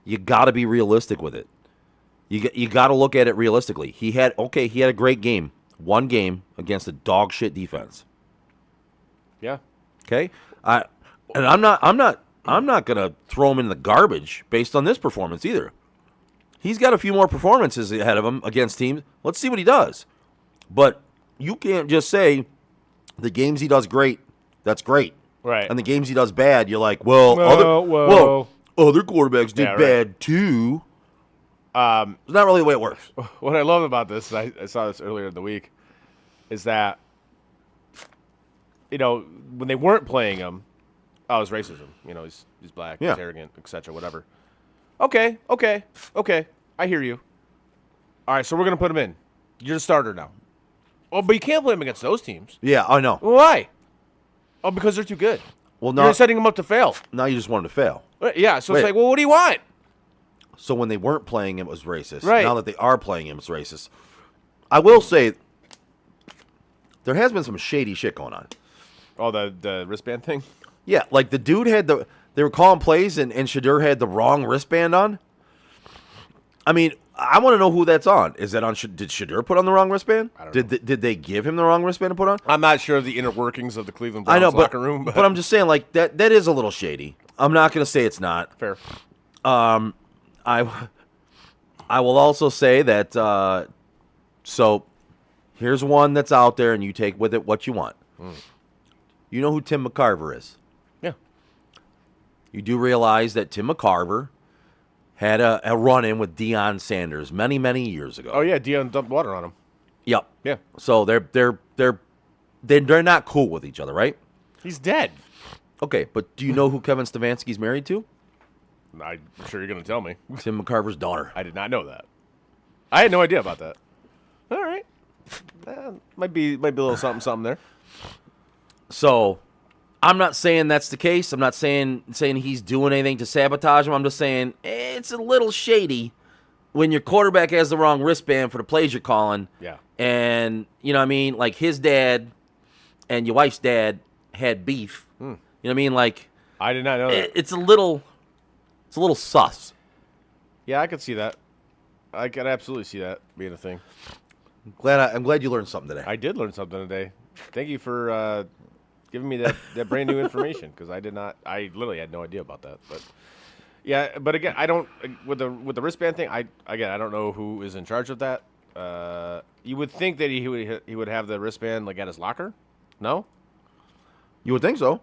you got to be realistic with it. You got to look at it realistically. He had a great game. One game against a dog shit defense. Yeah. Okay? I'm not I'm not going to throw him in the garbage based on this performance either. He's got a few more performances ahead of him against teams. Let's see what he does. But you can't just say the games he does great, that's great. Right. And the games he does bad, you're like, well, other quarterbacks did bad too. It's not really the way it works. What I love about this, I saw this earlier in the week, is that, when they weren't playing him, it's racism. He's black, he's arrogant, etc., whatever. Okay. I hear you. All right, so we're going to put him in. You're the starter now. Oh, but you can't play him against those teams. Yeah, I know. Why? Oh, because they're too good. Well, You're setting them up to fail. Now you just want him to fail. Yeah, so Wait. it's like, well, what do you want? So when they weren't playing him, it was racist. Right. Now that they are playing him, it's racist. I will say there has been some shady shit going on. Oh, the wristband thing? Yeah, like the dude had they were calling plays and Shadur had the wrong wristband on. I mean, I want to know who that's on. Is that on? Did Shadur put on the wrong wristband? I don't know. Did they give him the wrong wristband to put on? I'm not sure of the inner workings of the Cleveland Browns I know, locker room. but I'm just saying, like that is a little shady. I'm not going to say it's not. Fair. I will also say that. So here's one that's out there, and you take with it what you want. You know who Tim McCarver is? Yeah. You do realize that Tim McCarver had a run-in with Deion Sanders many, many years ago. Oh yeah, Deion dumped water on him. Yep. Yeah. So they're not cool with each other, right? He's dead. Okay, but do you know who Kevin Stefanski's married to? I'm sure you're going to tell me. Tim McCarver's daughter. I did not know that. I had no idea about that. All right. Might be a little something there. So I'm not saying that's the case. I'm not saying he's doing anything to sabotage him. I'm just saying it's a little shady when your quarterback has the wrong wristband for the plays you're calling. Yeah. And, you know what I mean? Like his dad and your wife's dad had beef. You know what I mean? Like I did not know that. it's a little sus. Yeah, I could see that. I could absolutely see that being a thing. I'm glad you learned something today. I did learn something today. Thank you for giving me that brand new information because I literally had no idea about that. But yeah, but again, I don't with the wristband thing. I don't know who is in charge of that. You would think that he would have the wristband like at his locker. No. You would think so.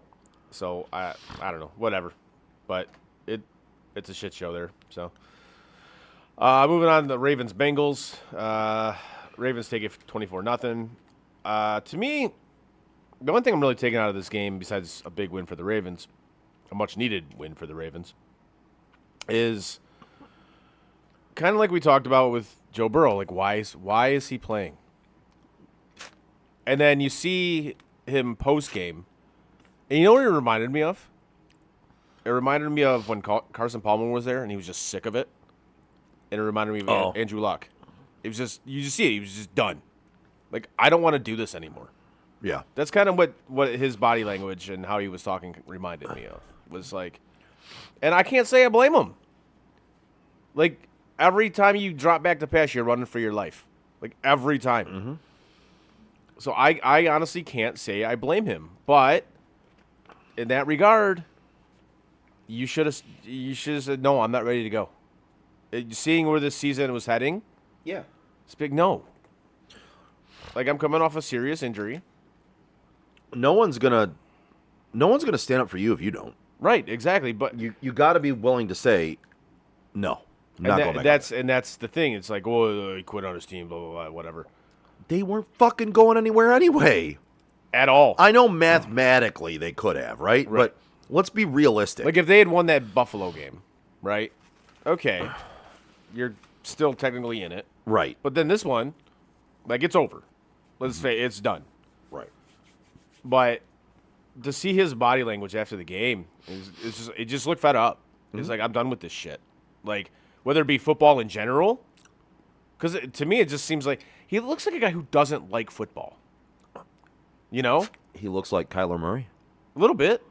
So I don't know, whatever, but it's a shit show there. So moving on to the Ravens Bengals. Ravens take it 24-0. To me, the one thing I'm really taking out of this game, besides a big win for the Ravens, a much needed win for the Ravens, is kind of like we talked about with Joe Burrow. Like why is he playing? And then you see him post game. And you know what it reminded me of? It reminded me of when Carson Palmer was there and he was just sick of it. And it reminded me of Andrew Luck. It was just, you just see it, he was just done. Like, I don't want to do this anymore. Yeah. That's kind of what his body language and how he was talking reminded me of. Was like, and I can't say I blame him. Like, every time you drop back to pass, you're running for your life. Like, every time. Mm-hmm. So I honestly can't say I blame him. But in that regard, you should have said, no, I'm not ready to go. Seeing where this season was heading, it's big no. Like, I'm coming off a serious injury. No one's gonna stand up for you if you don't. Right, exactly. But You got to be willing to say no. Not going back. That's the thing. It's like, oh, he quit on his team, blah blah blah, whatever. They weren't fucking going anywhere anyway. At all. I know mathematically they could have, right? But let's be realistic. Like if they had won that Buffalo game, right? Okay, you're still technically in it, right. but then this one, like it's over. Let's say it's done. Right. But to see his body language after the game, it just looked fed up. It's like, I'm done with this shit. Like, whether it be football in general, because to me it just seems like he looks like a guy who doesn't like football. You know? He looks like Kyler Murray. A little bit.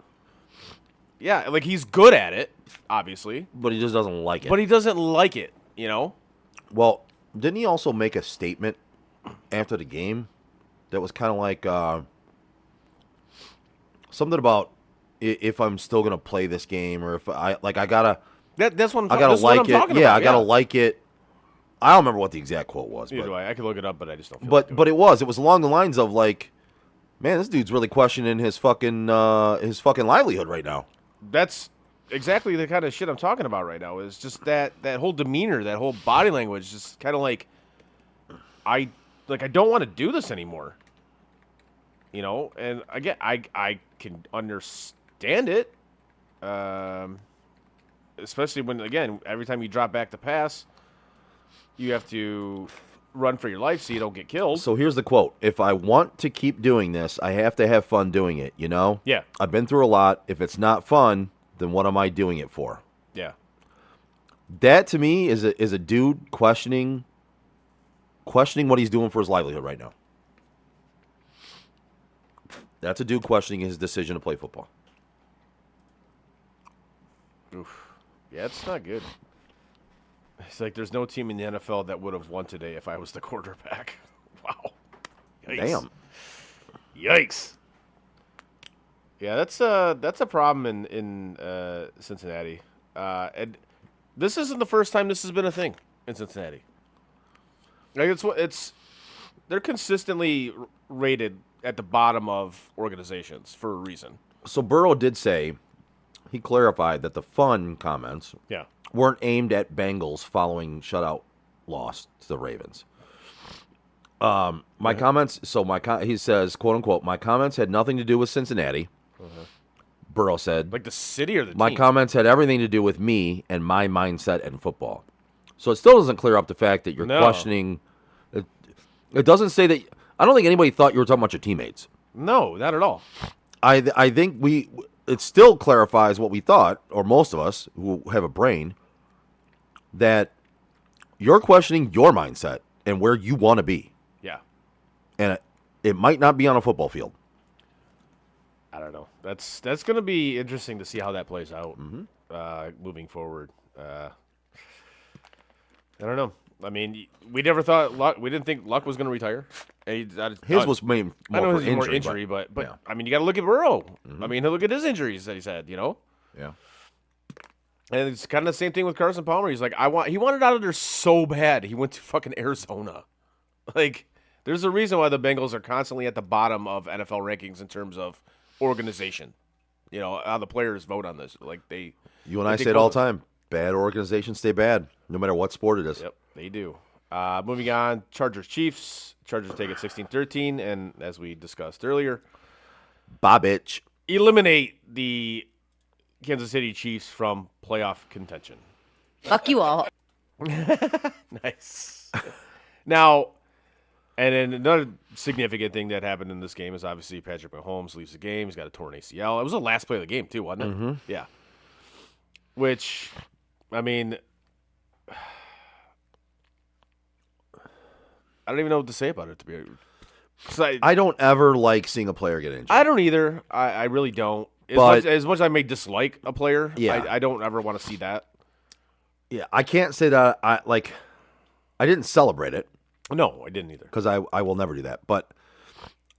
Yeah, like he's good at it, obviously. But he just doesn't like it. But he doesn't like it, you know? Well, didn't he also make a statement after the game that was kind of like something about if I'm still gonna play this game or if I gotta That's what I'm, I gotta this is what like I'm it. talking Yeah, about. I gotta like it. I don't remember what the exact quote was, Neither but do I could look it up, but I just don't feel like doing but it was along the lines of like, man, this dude's really questioning his fucking livelihood right now. That's exactly the kind of shit I'm talking about right now. Is just that whole demeanor, that whole body language, just kind of like I don't want to do this anymore. You know, and again, I can understand it, especially when again every time you drop back to pass, you have to run for your life so you don't get killed. So here's the quote: "If I want to keep doing this, I have to have fun doing it. You know? Yeah. I've been through a lot. If it's not fun, then what am I doing it for?" Yeah. That to me is a dude questioning what he's doing for his livelihood right now. That's a dude questioning his decision to play football. Oof. Yeah, it's not good. It's like there's no team in the NFL that would have won today if I was the quarterback. Wow. Yikes. Damn. Yikes. Yeah, that's a problem in Cincinnati. And this isn't the first time this has been a thing in Cincinnati. Like they're consistently rated at the bottom of organizations for a reason. So Burrow did say, he clarified that the fun comments Yeah. weren't aimed at Bengals following shutout loss to the Ravens. My comments, he says, quote unquote, my comments had nothing to do with Cincinnati. Burrow said, Like the city or the my team? comments had everything to do with me and my mindset in football. So it still doesn't clear up the fact that you're No. questioning. It doesn't say that. I don't think anybody thought you were talking about your teammates. No, not at all. I think it still clarifies what we thought, or most of us who have a brain, that you're questioning your mindset and where you want to be. Yeah. And it might not be on a football field. I don't know. That's going to be interesting to see how that plays out moving forward. I don't know. I mean, we never thought Luck. We didn't think Luck was going to retire. His was made I know more his for more injury, injury, but yeah. I mean, you got to look at Burrow. I mean, look at his injuries that he's had. You know, Yeah. and it's kind of the same thing with Carson Palmer. He's like, he wanted out of there so bad. He went to fucking Arizona. Like, there's a reason why the Bengals are constantly at the bottom of NFL rankings in terms of organization. You know, how the players vote on this. Like You and I say it all the time. Bad organizations stay bad, no matter what sport it is. Yep, they do. Moving on, Chargers-Chiefs. Chargers take it 16-13, and as we discussed earlier, Bobbich. eliminate the Kansas City Chiefs from playoff contention. Fuck you all. Nice. Now, and then another significant thing that happened in this game is obviously Patrick Mahomes leaves the game. He's got a torn ACL. It was the last play of the game, too, wasn't it? Mm-hmm. Yeah. Which, I mean, I don't even know what to say about it, to be honest. I don't ever like seeing a player get injured. I don't either. I really don't. As much as I may dislike a player, Yeah. I don't ever want to see that. Yeah, I can't say that I didn't celebrate it No, I didn't either. because I will never do that. But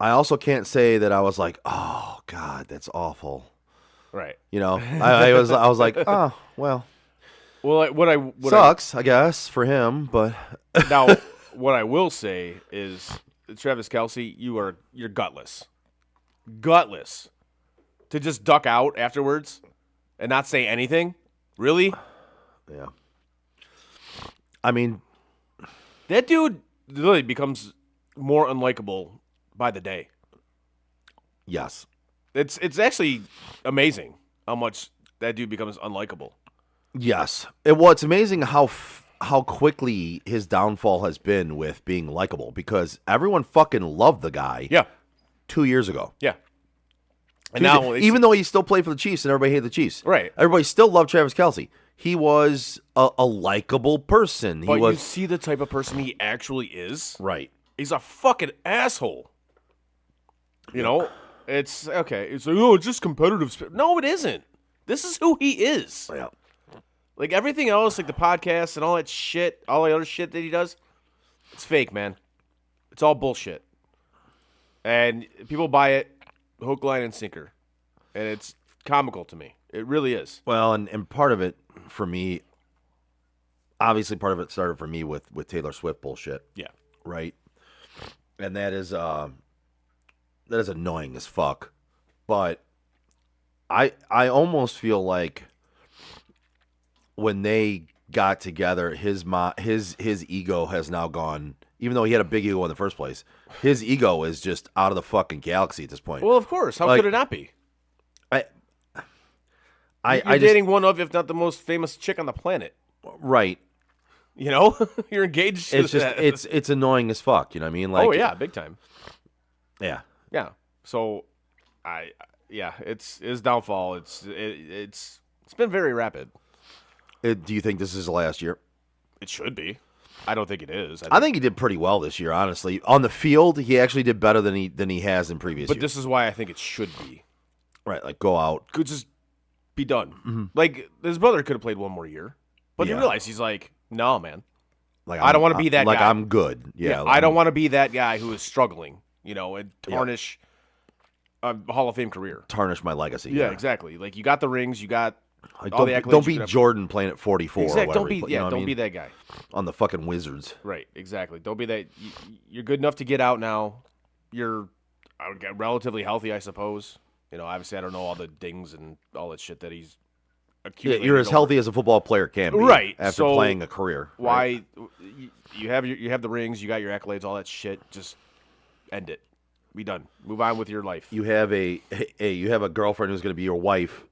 I also can't say that I was like, oh God, that's awful. Right. You know, I was like, oh well, Well, what sucks, I guess, for him. But now, what I will say is, Travis Kelce, you're gutless, gutless, to just duck out afterwards and not say anything. Really? yeah, I mean, That dude literally becomes more unlikable by the day. yes, It's actually amazing how much that dude becomes unlikable. yes. It's amazing how quickly his downfall has been with being likable because everyone fucking loved the guy. Yeah. 2 years ago. Yeah. And now, Even though he still played for the Chiefs and everybody hated the Chiefs. Right. Everybody still loved Travis Kelce. He was a likable person. He but was you see the type of person he actually is. right. He's a fucking asshole. You know, it's okay. It's like, oh, it's just competitive spirit. No, it isn't. This is who he is. Yeah. Like everything else, like the podcast and all that shit, all the other shit that he does, it's fake, man. It's all bullshit. And people buy it, hook, line, and sinker. And it's comical to me. It really is. Well, and part of it for me, obviously part of it started for me with Taylor Swift bullshit. Yeah. Right. And that is annoying as fuck. But I almost feel like when they got together, his ego has now gone. Even though he had a big ego in the first place, his ego is just out of the fucking galaxy at this point. Well, of course. How could it not be? You're dating one of, if not the most famous chick on the planet. Right. You know, you're engaged. It's just it's annoying as fuck. You know what I mean? Like, oh yeah, big time. Yeah. Yeah. So, it's his downfall. It's been very rapid. Do you think this is the last year? It should be. I don't think it is. I think he did pretty well this year, honestly. On the field, he actually did better than he has in previous years. But this is why I think it should be. Right, like go out. Could just be done. Mm-hmm. Like, his brother could have played one more year. But he realized, he's like, no, man. Like I don't want to be that guy. Like, I'm good. Yeah. I don't want to be that guy who is struggling, and tarnish a Hall of Fame career. Tarnish my legacy. Yeah, exactly. Like, you got the rings, you got like, all the accolades. Don't be Jordan playing at 44 exactly. or whatever. Don't be that guy. On the fucking Wizards. Right, exactly. Don't be that. You're good enough to get out now. You're relatively healthy, I suppose. Obviously, I don't know all the dings and all that shit that he's accumulated. Yeah, you're as healthy as a football player can be, right? After playing a career. Why? Right? You have the rings, you got your accolades, all that shit. Just end it. Be done. Move on with your life. You have a girlfriend who's going to be your wife,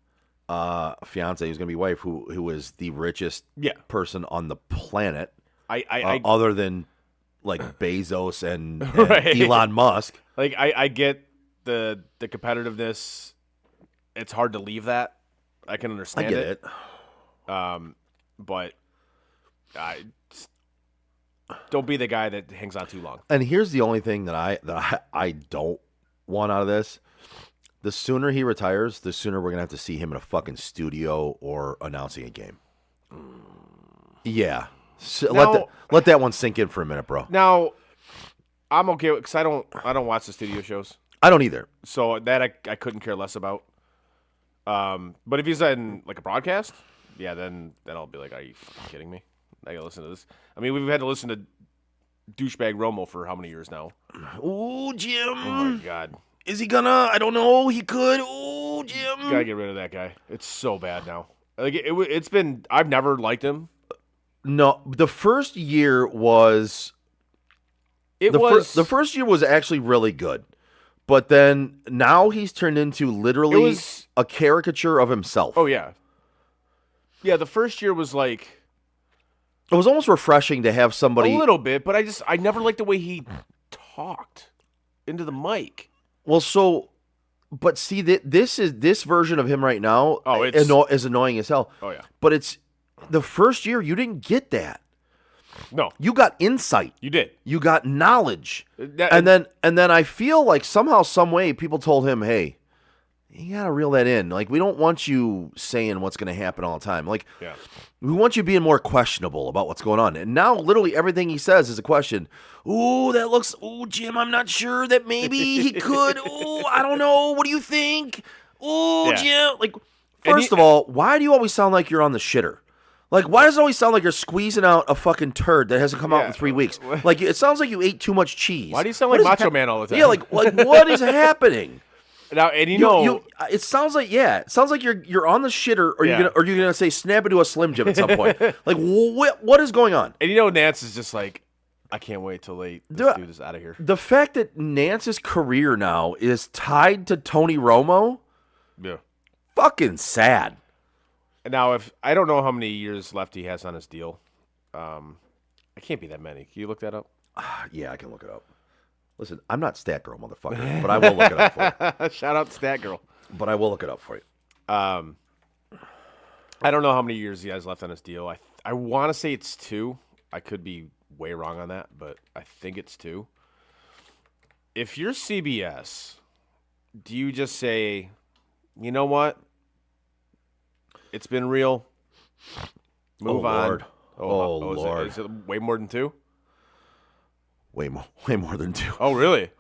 a fiance who's going to be wife, who is the richest person on the planet, other than like Bezos and right. Elon Musk. Like I get the competitiveness. It's hard to leave that. I can understand I get it. But don't be the guy that hangs on too long. And here's the only thing that I don't want out of this. The sooner he retires, the sooner we're going to have to see him in a fucking studio or announcing a game. Yeah. So now, let that one sink in for a minute, bro. Now, I'm okay because I don't watch the studio shows. I don't either. So that I couldn't care less about. But if he's in like a broadcast, then I'll be like, are you fucking kidding me? I gotta listen to this. I mean, we've had to listen to douchebag Romo for how many years now? Ooh, Jim. Oh my God. Is he gonna? I don't know. He could. Ooh, Jim. Gotta get rid of that guy. It's so bad now. Like it's been. I've never liked him. No, the first year was. The first year was actually really good, but then now he's turned into literally a caricature of himself. Oh yeah. Yeah, the first year was like. It was almost refreshing to have somebody a little bit, but I never liked the way he talked into the mic. Well, but see this version of him right now. Oh, is annoying as hell. Oh yeah, but it's the first year you didn't get that. No, you got insight. You did. You got knowledge, and then I feel like somehow, some way, people told him, "Hey, you gotta reel that in. Like, we don't want you saying what's going to happen all the time. Like, we want you being more questionable about what's going on." And now, literally, everything he says is a question. Ooh, that looks. Ooh, Jim, I'm not sure that maybe he could. Ooh, I don't know. What do you think? Ooh, Jim. Like, first of all, why do you always sound like you're on the shitter? Like, why does it always sound like you're squeezing out a fucking turd that hasn't come out in 3 weeks? Like, it sounds like you ate too much cheese. Why do you sound like Macho Man all the time? Yeah, like what is happening? Now, and it sounds like you're on the shitter, or you're gonna say snap into a Slim Jim at some point. Like, what is going on? And Nance is just like, I can't wait till this dude is out of here. The fact that Nance's career now is tied to Tony Romo, fucking sad. Now, if I don't know how many years left he has on his deal, it can't be that many. Can you look that up? Yeah, I can look it up. Listen, I'm not Stat Girl, motherfucker, but I will look it up for you. Shout out to Stat Girl. But I will look it up for you. I don't know how many years he has left on his deal. I want to say it's 2. I could be way wrong on that, but I think it's 2. If you're CBS, do you just say, you know what? It's been real. Move on. Lord. Lord. Is it way more than 2? Way more than 2. Oh, really?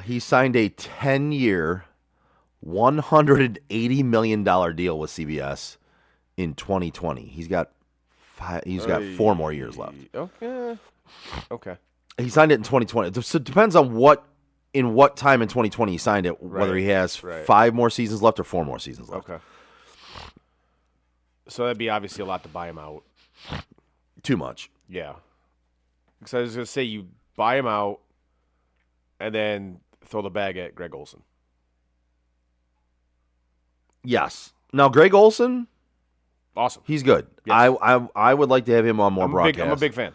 He signed a 10-year, $180 million deal with CBS in 2020. He's got 4 more years left. Okay. He signed it in 2020. So it depends on what time in 2020 he signed it, whether he has 5 more seasons left or 4 more seasons left. Okay. So that'd be obviously a lot to buy him out. Too much. Yeah. Because I was going to say you buy him out and then throw the bag at Greg Olson. Yes. Now, Greg Olson, Awesome. he's good. Yes. I would like to have him on more broadcasts. I'm a big fan.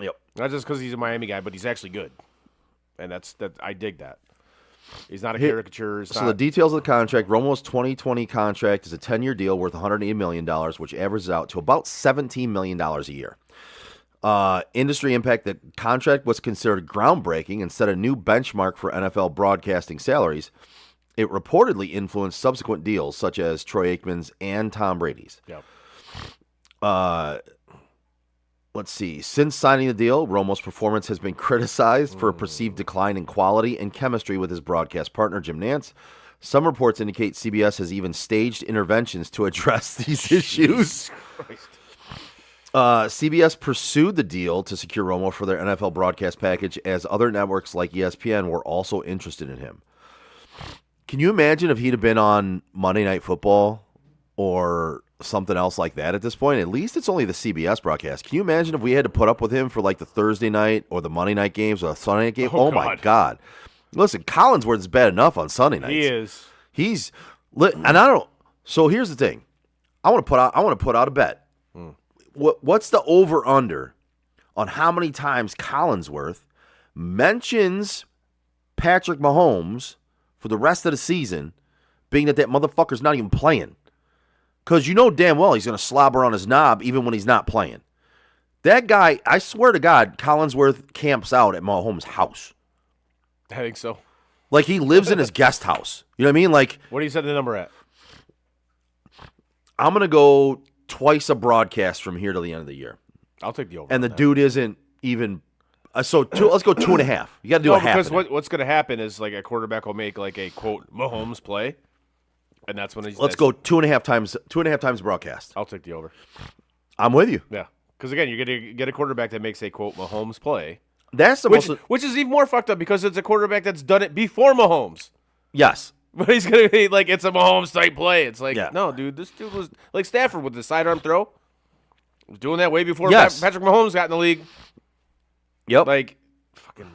Yep. Not just because he's a Miami guy, but he's actually good. And I dig that. He's not a caricature. So the details of the contract: Romo's 2020 contract is a 10-year deal worth $180 million, which averages out to about $17 million a year. Industry impact: the contract was considered groundbreaking and set a new benchmark for NFL broadcasting salaries. It reportedly influenced subsequent deals, such as Troy Aikman's and Tom Brady's. Yep. Let's see. Since signing the deal, Romo's performance has been criticized for a perceived decline in quality and chemistry with his broadcast partner, Jim Nantz. Some reports indicate CBS has even staged interventions to address these issues. CBS pursued the deal to secure Romo for their NFL broadcast package, as other networks like ESPN were also interested in him. Can you imagine if he'd have been on Monday Night Football or something else like that at this point? At least it's only the CBS broadcast. Can you imagine if we had to put up with him for like the Thursday night or the Monday night games or the Sunday night game? Oh my God. Listen, Collinsworth is bad enough on Sunday nights. He is. He's lit, and I don't. So here's the thing. I want to put out a bet. What's the over under on how many times Collinsworth mentions Patrick Mahomes for the rest of the season, being that motherfucker's not even playing? Because you know damn well he's going to slobber on his knob even when he's not playing. That guy, I swear to God, Collinsworth camps out at Mahomes' house. I think so. Like he lives in his guest house. You know what I mean? Like, what do you set the number at? I'm going to go twice a broadcast from here to the end of the year. I'll take the over. And the dude isn't even. Let's go 2.5. You got to do a half. Because what's going to happen is like a quarterback will make like a quote Mahomes play, and that's when he's. Let's go 2.5 times. 2.5 times broadcast. I'll take the over. I'm with you. Yeah, because again, you're going to get a quarterback that makes a quote Mahomes play. That's the which is even more fucked up because it's a quarterback that's done it before Mahomes. Yes. But he's going to be like, it's a Mahomes type play. It's like, Yeah. no, dude, this dude was like Stafford with the sidearm throw. Was doing that way before Yes. Patrick Mahomes got in the league. Yep. Like, fucking,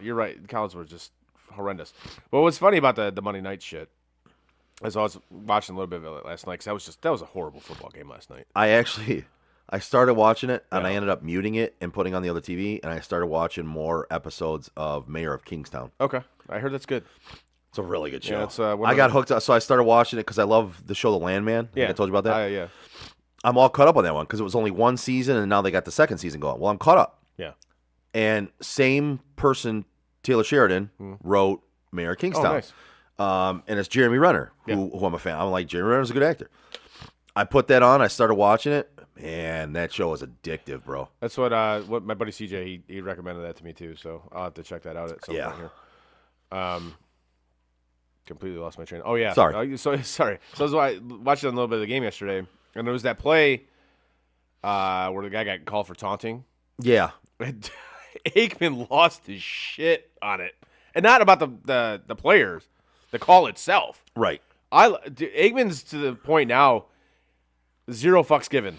you're right. Collins were just horrendous. But what's funny about the Monday night shit is I was watching a little bit of it last night because that was a horrible football game last night. I started watching it, and I ended up muting it and putting on the other TV, and I started watching more episodes of Mayor of Kingstown. Okay. I heard that's good. It's a really good show. Yeah, it's, I got hooked up, so I started watching it because I love the show The Landman. I think I told you about that. Yeah. I'm all caught up on that one because it was only one season, and now they got the second season going. Well, I'm caught up. Yeah. And same person, Taylor Sheridan, wrote Mayor of Kingstown. Oh, nice. And it's Jeremy Renner, who I'm a fan. I'm like, Jeremy Renner's a good actor. I put that on. I started watching it. Man, that show is addictive, bro. That's what my buddy CJ, he recommended that to me too, so I'll have to check that out at some point here. Completely lost my train. Oh, yeah. Sorry. Sorry. So I was watching a little bit of the game yesterday, and there was that play where the guy got called for taunting. Yeah. And Aikman lost his shit on it. And not about the players, the call itself. Right. Aikman's to the point now, 0 fucks given.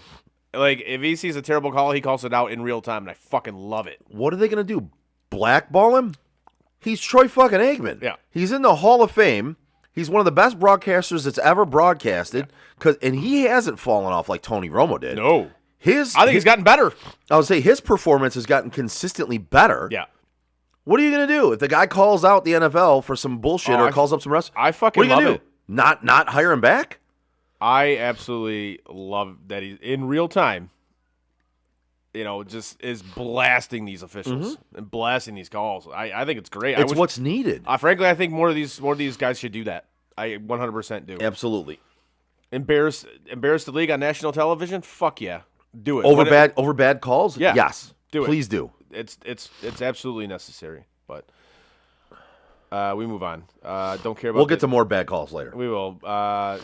Like, if he sees a terrible call, he calls it out in real time, and I fucking love it. What are they going to do? Blackball him? He's Troy fucking Aikman. Yeah. He's in the Hall of Fame. He's one of the best broadcasters that's ever broadcasted. And he hasn't fallen off like Tony Romo did. No. I think he's gotten better. I would say his performance has gotten consistently better. Yeah. What are you going to do if the guy calls out the NFL for some bullshit or calls up some rest? I fucking what are you love gonna it. Do? Not hire him back? I absolutely love that he's in real time. Just is blasting these officials and blasting these calls. I think it's great. It's what's needed. Frankly, I think more of these guys should do that. I 100% do. Absolutely. Embarrass the league on national television? Fuck yeah, do it. Over bad calls? Yeah, yes. do it. Please do. It's absolutely necessary. But We move on. Don't care about. We'll get to more bad calls later. We will.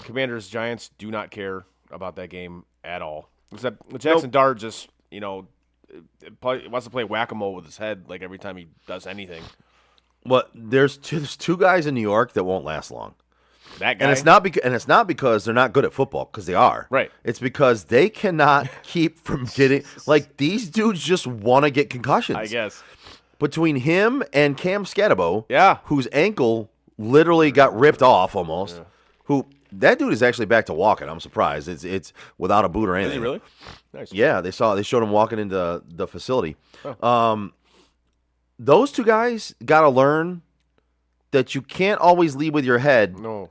Commanders Giants, do not care about that game at all. Except Jackson Dart just wants to play whack-a-mole with his head like every time he does anything. Well, there's two guys in New York that won't last long. That guy. And it's not because they're not good at football, because they are. Right. It's because they cannot keep from getting like these dudes just want to get concussions. I guess. Between him and Cam Scatabo, Yeah. whose ankle literally got ripped off almost. Who that dude is actually back to walking. I'm surprised. It's without a boot or anything. Is he really? Nice. Yeah, they showed him walking into the facility. Those two guys got to learn that you can't always lead with your head. No.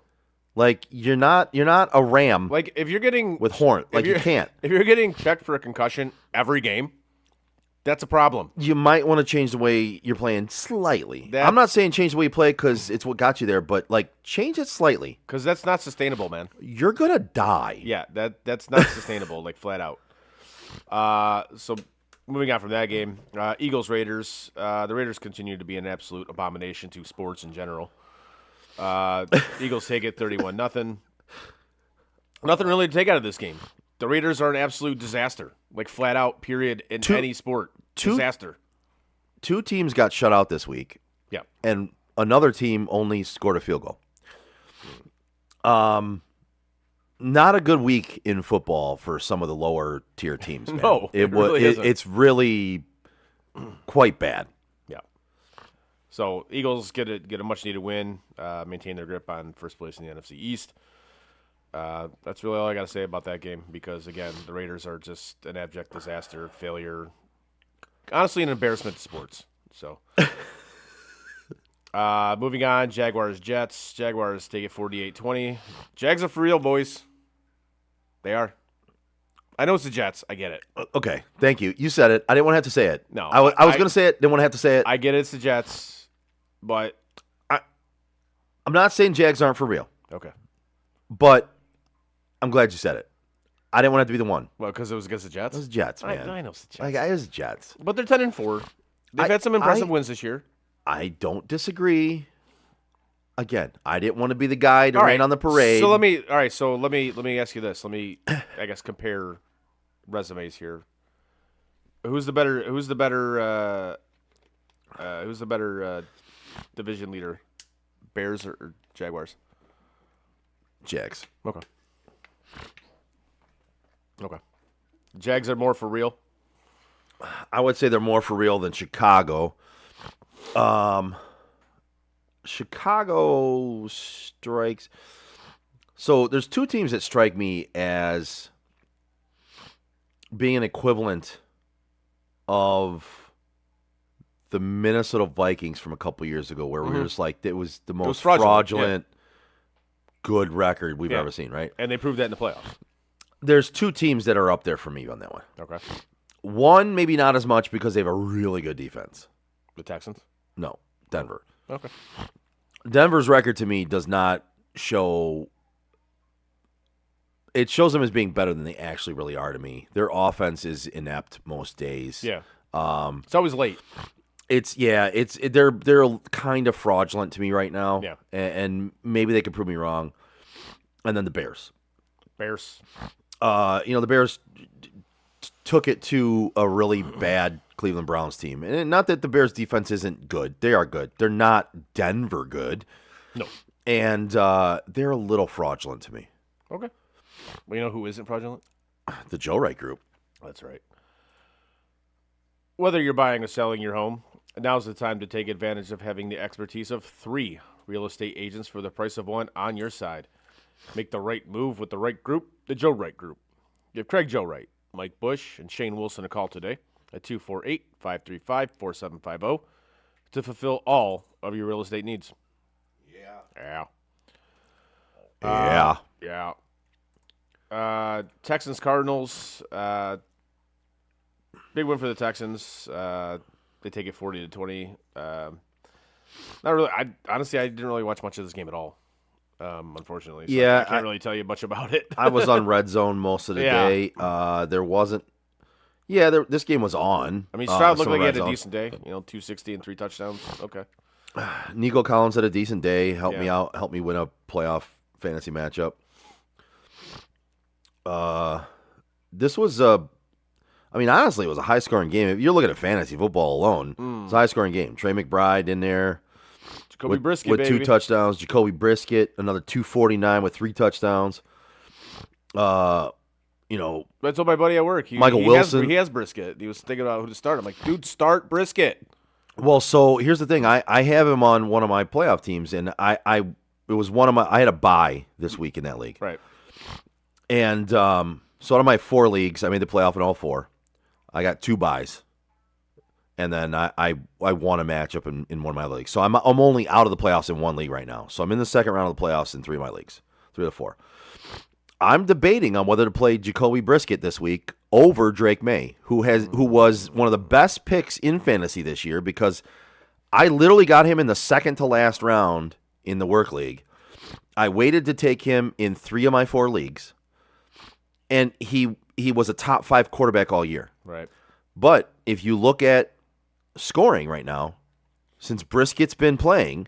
Like you're not a ram Like if you're getting with horn. Like you can't. If you're getting checked for a concussion every game, that's a problem. You might want to change the way you're playing slightly. That- I'm not saying change the way you play because it's what got you there, but like change it slightly. Because that's not sustainable, man. You're gonna die. Yeah, that's not sustainable, like flat out. So moving on from that game, Eagles Raiders. The Raiders continue to be an absolute abomination to sports in general. Eagles take it 31-0. Nothing really to take out of this game. The Raiders are an absolute disaster, like flat out. Period. In any sport, disaster. Two teams got shut out this week. Yeah. And another team only scored a field goal. Not a good week in football for some of the lower tier teams. Man. No, it really isn't. It's really quite bad. Yeah. So Eagles get a much needed win, maintain their grip on first place in the NFC East. That's really all I got to say about that game because again, the Raiders are just an abject disaster, failure. Honestly, an embarrassment to sports. So. Moving on, Jaguars, Jets. Jaguars take it 48-20. Jags are for real, boys. They are. I know it's the Jets. I get it. Okay, thank you. You said it. I didn't want to have to say it. No, I was going to say it. Didn't want to have to say it. I get it. It's the Jets, but I'm not saying Jags aren't for real, okay. but I'm glad you said it. I didn't want to have to be the one. Well, because it was against the Jets. It was Jets, man. I know it's the Jets, Like, it was Jets. but they're 10-4. They've had some impressive wins this year. I don't disagree. Again, I didn't want to be the guy to All rain right. on the parade. So let me ask you this. Let me I guess compare resumes here. Who's the better division leader? Bears or Jaguars? Jags. Okay. Jags are more for real. I would say they're more for real than Chicago. Chicago strikes. So there's two teams that strike me as being an equivalent of the Minnesota Vikings from a couple years ago, where we were just like, it was the most fraudulent good record we've ever seen, right? And they proved that in the playoffs. There's two teams that are up there for me on that one. Okay. One, maybe not as much because they have a really good defense. The Texans? No, Denver. Okay. Denver's record to me does not show. It shows them as being better than they actually really are to me. Their offense is inept most days. Yeah. It's always late. They're kind of fraudulent to me right now. Yeah. And maybe they could prove me wrong. And then the Bears. The Bears took it to a really bad Cleveland Browns team. And not that the Bears defense isn't good. They are good. They're not Denver good. No. And they're a little fraudulent to me. Okay. Well, you know who isn't fraudulent? The Joe Wright Group. That's right. Whether you're buying or selling your home, now's the time to take advantage of having the expertise of 3 real estate agents for the price of 1 on your side. Make the right move with the right group, the Joe Wright Group. Give Craig Joe Wright, Mike Bush, and Shane Wilson a call today at 248-535-4750 to fulfill all of your real estate needs. Yeah. Texans Cardinals. Big win for the Texans. They take it 40-20. Not really. Honestly, I didn't really watch much of this game at all. Unfortunately, so I can't really tell you much about it. I was on Red Zone most of the day. There wasn't. Yeah, this game was on. I mean, Stroud looked like he had a decent day. 260 and 3 touchdowns. Okay. Nico Collins had a decent day. Helped me Yeah. out. Helped me win a playoff fantasy matchup. This was honestly, it was a high-scoring game. If you're looking at fantasy football alone, it's a high-scoring game. Trey McBride in there Jacoby Brisket, with baby. 2 touchdowns. Jacoby Brisket, another 249 with 3 touchdowns. I told my buddy at work. Michael Wilson. He has Brisket. He was thinking about who to start. I'm like, dude, start Brisket. Well, so here's the thing. I have him on one of my playoff teams, and I had a bye this week in that league. Right. And so out of my 4 leagues, I made the playoff in all 4. I got 2 buys. And then I won a matchup in one of my leagues. So I'm only out of the playoffs in 1 league right now. So I'm in the second round of the playoffs in 3 of my leagues. 3 of the 4. I'm debating on whether to play Jacoby Brisket this week over Drake May, who was one of the best picks in fantasy this year, because I literally got him in the second to last round in the work league. I waited to take him in 3 of my 4 leagues, and he was a top 5 quarterback all year. Right. But if you look at scoring right now, since Brisket's been playing,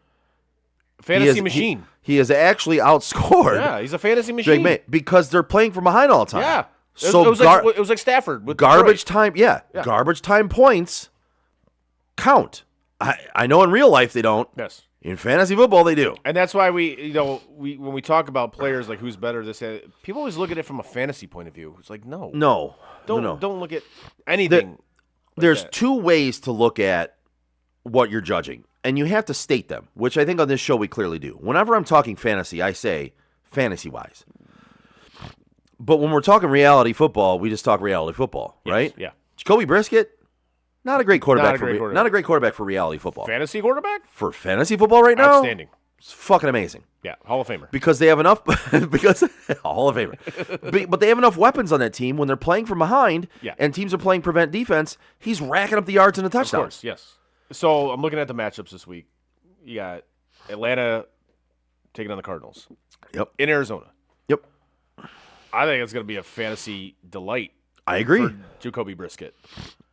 Fantasy machine. He has actually outscored Yeah, he's a fantasy Drake machine. May because they're playing from behind all the time. Yeah. So it was like Stafford with garbage Detroit. time, yeah, garbage time points count. I know in real life they don't. Yes. In fantasy football they do. And that's why we when we talk about players like who's better, people always look at it from a fantasy point of view. It's like no, don't look at anything. There's that. 2 ways to look at what you're judging, and you have to state them, which I think on this show we clearly do. Whenever I'm talking fantasy, I say fantasy-wise. But when we're talking reality football, we just talk reality football, Yes, right? yeah. Jacoby Brisket, not a great quarterback, Not a great quarterback. for reality football. Fantasy quarterback, For fantasy football right now, outstanding. it's fucking amazing. Yeah, Hall of Famer. Because they have enough, Hall of Famer. But they have enough weapons on that team when they're playing from behind, Yeah. and teams are playing prevent defense. He's racking up the yards and the Of touchdowns. course, yes. So I'm looking at the matchups this week. You got Atlanta taking on the Cardinals Yep. in Arizona. Yep. I think it's going to be a fantasy delight. I agree. For Jacoby Brisket.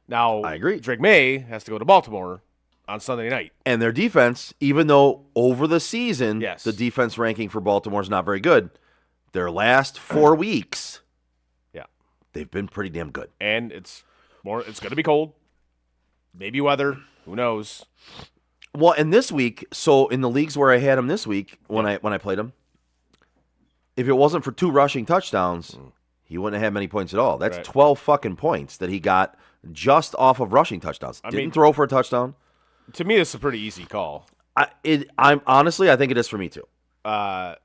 Now, I agree. Drake May has to go to Baltimore on Sunday night. And their defense, even though over the season, Yes. the defense ranking for Baltimore is not very good, their last 4 weeks, Yeah, they've been pretty damn good. and it's going to be cold. Maybe weather. Who knows? Well, and this week, so in the leagues where I had him this week, when I played him, if it wasn't for 2 rushing touchdowns, he wouldn't have had many points at all. That's Right. 12 fucking points that he got just off of rushing touchdowns. I Didn't mean- throw for a touchdown. To me, this is a pretty easy call. I'm honestly, I think it is for me too. And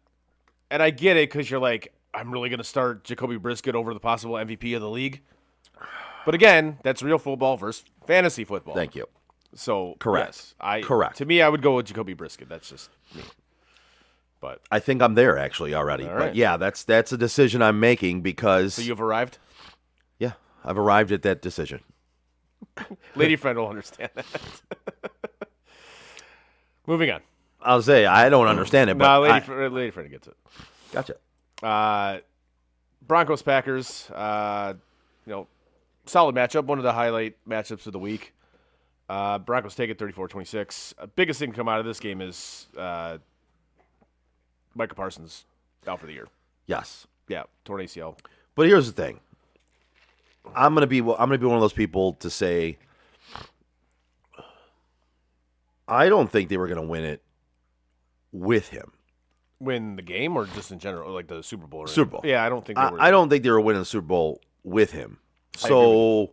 I get it because you're like, I'm really going to start Jacoby Brisket over the possible MVP of the league. But again, that's real football versus fantasy football. Thank you. So Correct. yes, Correct. To me, I would go with Jacoby Brisket. That's just me. But I think I'm there actually already. All But right. yeah, that's a decision I'm making because so you've arrived. yeah, I've arrived at that decision. Lady friend will understand that. Moving on. I'll say I don't understand it, but No, I- lady friend gets it. gotcha. Broncos Packers. Solid matchup. One of the highlight matchups of the week. Broncos take it 34-26. Biggest thing to come out of this game is Micah Parsons out for the year. Yes, Yeah, torn ACL. but here's the thing. I'm gonna be one of those people to say I don't think they were gonna win it with him. Win the game or just in general, like the Super Bowl? Or Super Bowl. Yeah, I don't think they were. I don't think they were winning the Super Bowl with him. So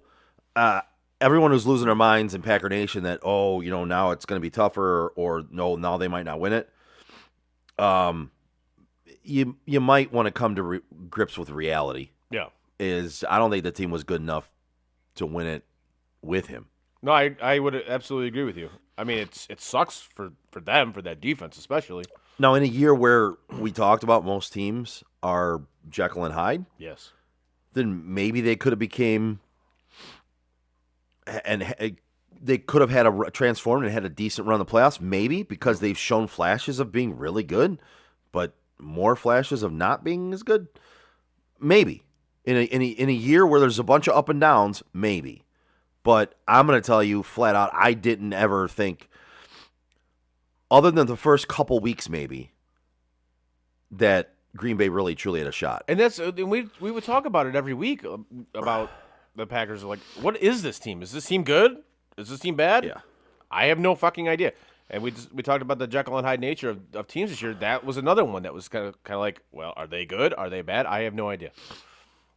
everyone who's losing their minds in Packer Nation that now it's going to be tougher or no, now they might not win it. You might want to come to grips with reality. Yeah. I don't think the team was good enough to win it with him. No, I would absolutely agree with you. I mean, it sucks for them, for that defense especially. Now, in a year where we talked about most teams are Jekyll and Hyde, Yes. then maybe they could have became and they could have had a transformed and had a decent run in the playoffs, maybe because they've shown flashes of being really good, but more flashes of not being as good. Maybe in a year where there's a bunch of up and downs, maybe. But I'm going to tell you flat out, I didn't ever think other than the first couple weeks maybe, that Green Bay really truly had a shot. And that's we would talk about it every week about the Packers. Like, what is this team? Is this team good? Is this team bad? Yeah. I have no fucking idea. And we talked about the Jekyll and Hyde nature of teams this year. That was another one that was kind of like, well, are they good? Are they bad? I have no idea.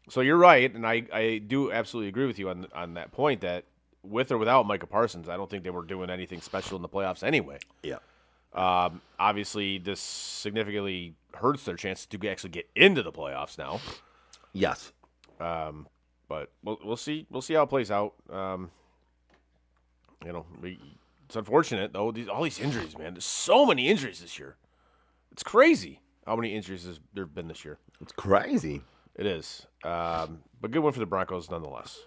So you're right, and I do absolutely agree with you on that point that with or without Micah Parsons, I don't think they were doing anything special in the playoffs anyway. Yeah. Obviously, this significantly hurts their chances to actually get into the playoffs now. Yes. But we'll see. We'll see how it plays out. It's unfortunate though. All these injuries, man. There's so many injuries this year. It's crazy how many injuries there have been this year. It's crazy. It is. But good one for the Broncos nonetheless.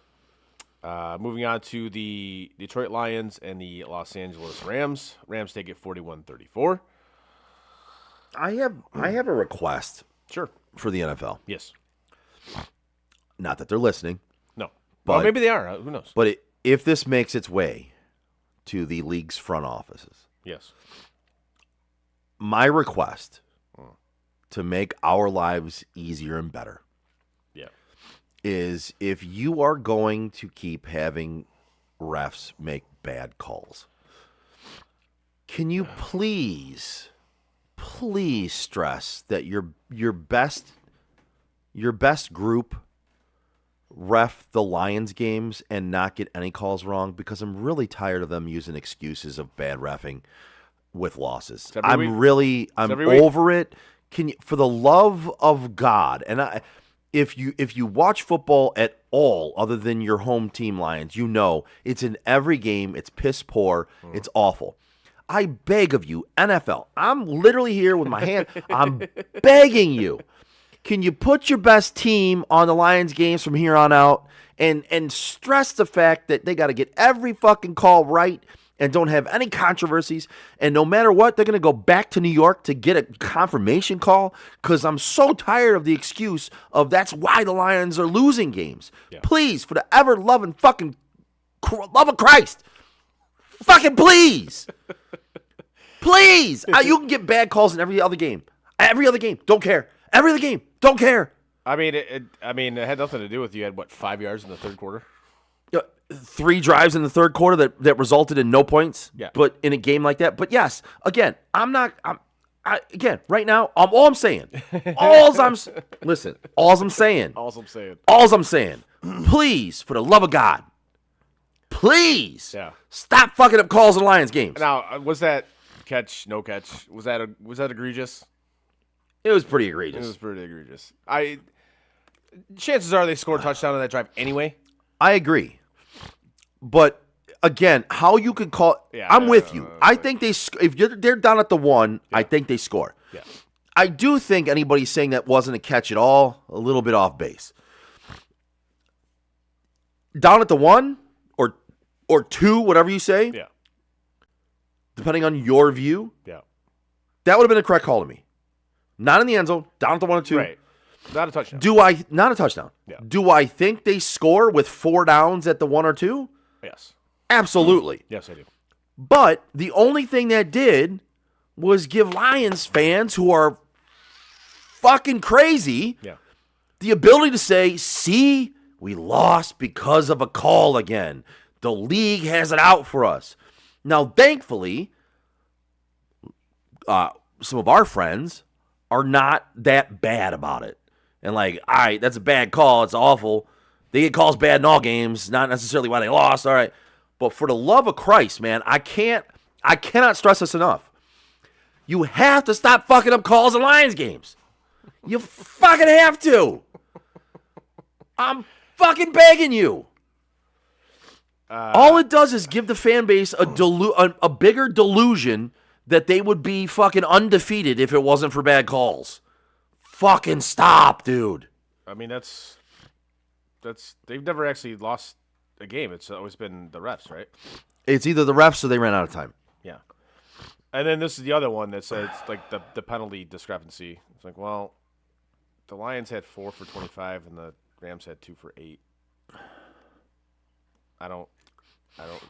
Moving on to the Detroit Lions and the Los Angeles Rams. Rams take it 41-34. I have a request Sure. for the NFL. Yes. Not that they're listening, No. But- Well, maybe they are. Who knows? but if this makes its way to the league's front offices, Yes. my request to make our lives easier and better Yeah. is if you are going to keep having refs make bad calls, can you please stress that your best group ref the Lions games and not get any calls wrong, because I'm really tired of them using excuses of bad reffing with losses. every week. I'm every week. over it. Can you, for the love of God, and if you watch football at all other than your home team Lions, you know it's in every game. It's piss poor. It's awful. I beg of you, NFL, I'm literally here with my hand. I'm begging you. Can you put your best team on the Lions games from here on out and stress the fact that they got to get every fucking call right and don't have any controversies, and no matter what, they're going to go back to New York to get a confirmation call, because I'm so tired of the excuse of that's why the Lions are losing games. Yeah. Please, for the ever-loving fucking love of Christ, fucking please. Please. You can get bad calls in every other game. Every other game. Don't care. Every other game. Don't care. I mean, it had nothing to do with you had 5 yards in the third quarter. 3 drives in the third quarter that resulted in no points. Yeah. But in a game like that. But yes, again, right now, all I'm saying, all I'm saying, please, for the love of God, please, Yeah. stop fucking up calls in Lions games. Now, was that catch, no catch? Was that egregious? It was pretty It egregious. was pretty egregious. Chances are they scored a touchdown on that drive anyway. I agree. But again, how you could call? Yeah, I'm with you. I think they're down at the 1, I think they score. Yeah. I do think anybody saying that wasn't a catch at all, a little bit off base. Down at the 1 or 2, whatever you say, Yeah. depending on your view, Yeah. that would have been a correct call to me. Not in the end zone, down at the 1 or 2. Right. Not a touchdown. Not a touchdown. Yeah. Do I think they score with 4 downs at the 1 or 2? Yes. Absolutely. Yes, I do. But the only thing that did was give Lions fans who are fucking crazy Yeah. the ability to say, see, we lost because of a call again. The league has it out for us. Now, thankfully, some of our friends are not that bad about it. And like, all right, that's a bad call. It's awful. They get calls bad in all games, not necessarily why they lost. All right. But for the love of Christ, man, I cannot stress this enough. You have to stop fucking up calls in Lions games. You fucking have to. I'm fucking begging you. All it does is give the fan base a bigger delusion that they would be fucking undefeated if it wasn't for bad calls. Fucking stop, dude. I mean, that's they've never actually lost a game. It's always been the refs, right? It's either the refs or they ran out of time. Yeah. And then this is the other one that says like the penalty discrepancy. It's like, well, the Lions had 4 for 25 and the Rams had 2 for 8. I don't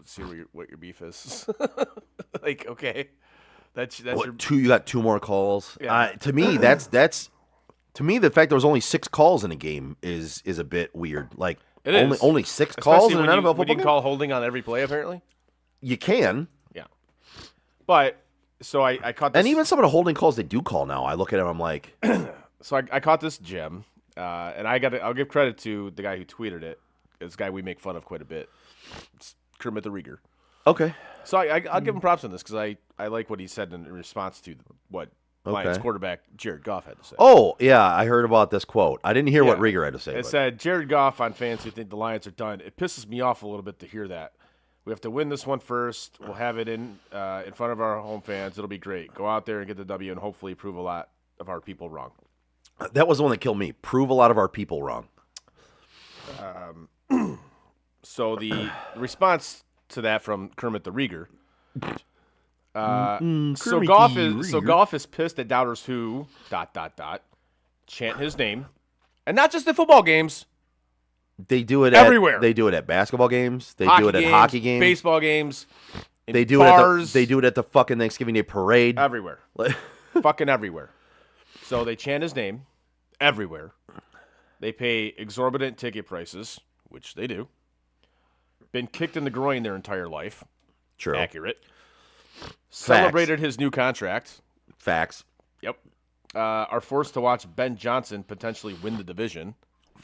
see what your beef is. Like, okay. That's What, your, two. You got 2 more calls. Yeah. To me, that's to me the fact there was only 6 calls in a game is a bit weird. Like It only is. only 6 calls especially in an when NFL you, football when you game. call holding on every play, apparently. You can, Yeah. But so I caught this, and even some of the holding calls they do call now. I look at them, I'm like, so I caught this gem, and I'll give credit to the guy who tweeted it. This guy we make fun of quite a bit. It's Kermit the Rieger. okay, So I'll give him props on this because I like what he said in response to what Lions Okay. quarterback Jared Goff had to say. oh yeah, I heard about this quote. I didn't hear what Yeah. Rieger had to say. It but- said, Jared Goff on fans who think the Lions are done. It pisses me off a little bit to hear that. We have to win this one first. We'll have it in front of our home fans. It'll be great. Go out there and get the W and hopefully prove a lot of our people wrong. That was the one that killed me. Prove a lot of our people wrong. So the response to that from Kermit the Rieger. So Goff is pissed at doubters who ... chant his name, and not just in football games. They do it Everywhere. They do it at basketball games. They do it at games, hockey games. baseball games. In They do bars, they do it at the fucking Thanksgiving Day parade. everywhere, fucking everywhere. So they chant his name everywhere. They pay exorbitant ticket prices, which they do. Been kicked in the groin their entire life. True. Accurate. Celebrated his new contract. Facts. Yep. Are forced to watch Ben Johnson potentially win the division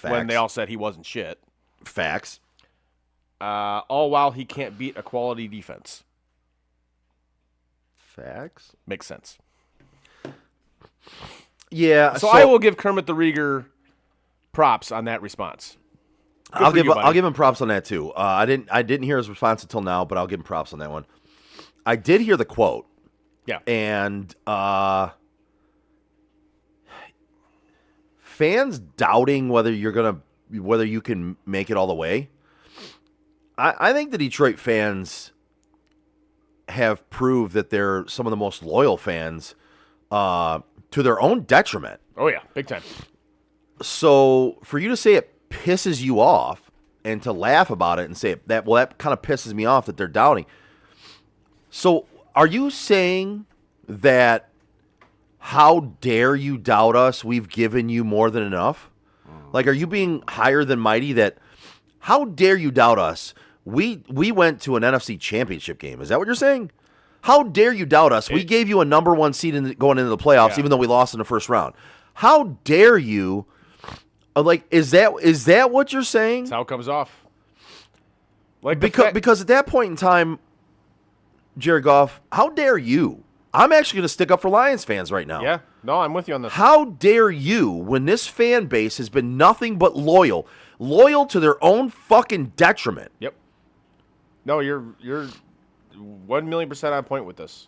when Facts. they all said he wasn't shit. Facts. All while he can't beat a quality defense. Facts. Makes sense. Yeah. So I will give Kermit the Rieger props on that response. Good I'll for give you, buddy. I'll give him props on that too. I didn't hear his response until now, but I'll give him props on that one. I did hear the quote, Yeah. and fans doubting whether you can make it all the way. I think the Detroit fans have proved that they're some of the most loyal fans to their own detriment. Oh, yeah. Big time. So for you to say it pisses you off and to laugh about it and say that kind of pisses me off that they're doubting. So are you saying that how dare you doubt us? We've given you more than enough. Like, are you being higher than mighty that how dare you doubt us? We went to an NFC championship game. Is that what you're saying? How dare you doubt us? We gave you a number 1 seed going into the playoffs, Yeah. even though we lost in the first round. How dare you? Like, is that what you're saying? That's how it comes off. Like the Because at that point in time, Jared Goff, how dare you? I'm actually going to stick up for Lions fans right now. Yeah. No, I'm with you on this. How dare you, when this fan base has been nothing but loyal to their own fucking detriment? Yep. No, you're 1,000,000% on point with this.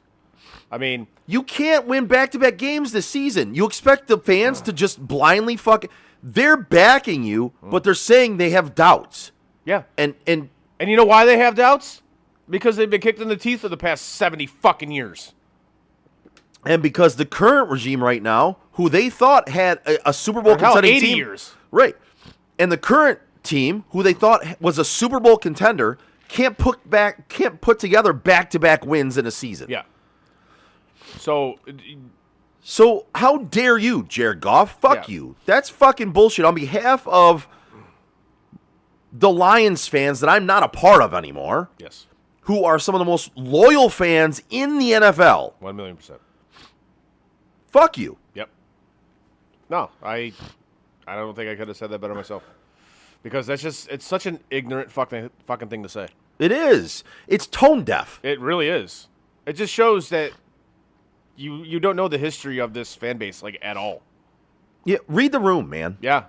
I mean, You can't win back-to-back games this season. You expect the fans to just blindly they're backing you, but they're saying they have doubts. yeah. And And you know why they have doubts? Because they've been kicked in the teeth for the past 70 fucking years. because the current regime right now, who they thought had a Super Bowl Or hell, contending 80 team, years. right? And the current team, who they thought was a Super Bowl contender, can't put together back-to-back wins in a season. Yeah. So, So how dare you, Jared Goff? Fuck Yeah. you. That's fucking bullshit. On behalf of the Lions fans that I'm not a part of anymore, yes, who are some of the most loyal fans in the NFL, 1,000,000%. fuck you. Yep. No, I don't think I could have said that better myself. Because it's such an ignorant fucking thing to say. It is. It's tone deaf. It really is. It just shows that you don't know the history of this fan base like at all. Yeah, read the room, man. Yeah.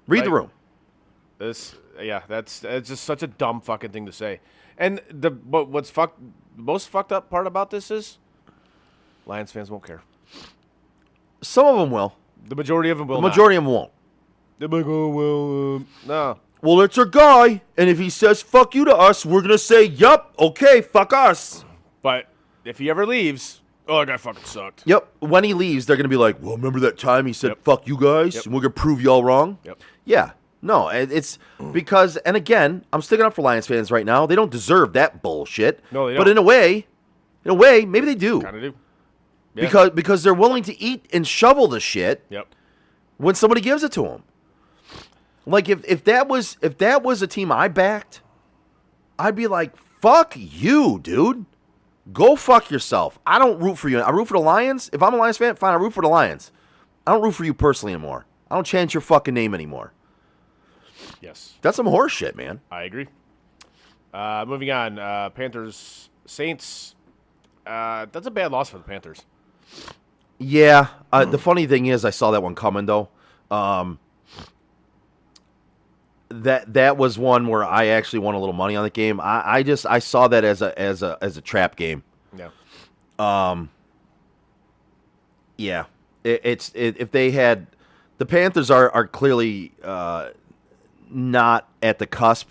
Read the Like- room. It's just such a dumb fucking thing to say. And what's most fucked up part about this is Lions fans won't care. Some of them will. The majority of them will The majority of them won't. They're like, oh, well, no. Well, it's our guy, and if he says fuck you to us, we're going to say, yup, okay, fuck us. But if he ever leaves, oh, that guy fucking sucked. Yep. When he leaves, they're going to be like, well, remember that time he said, Yep. fuck you guys, Yep. and we're going to prove y'all wrong? Yep. Yeah. No, it's because, and again, I'm sticking up for Lions fans right now. They don't deserve that bullshit. No, they But don't. in a way, maybe they do. Kind of do. Yeah. because they're willing to eat and shovel the shit Yep. when somebody gives it to them. Like if that was a team I backed, I'd be like, fuck you, dude. Go fuck yourself. I don't root for you. I root for the Lions. If I'm a Lions fan, fine, I root for the Lions. I don't root for you personally anymore. I don't chant your fucking name anymore. Yes. That's some horse shit, man. I agree. Moving on. Panthers, Saints. That's a bad loss for the Panthers. Yeah. The funny thing is, I saw that one coming though. That was one where I actually won a little money on the game. I saw that as a trap game. Yeah. Yeah. If they had the Panthers are clearly not at the cusp.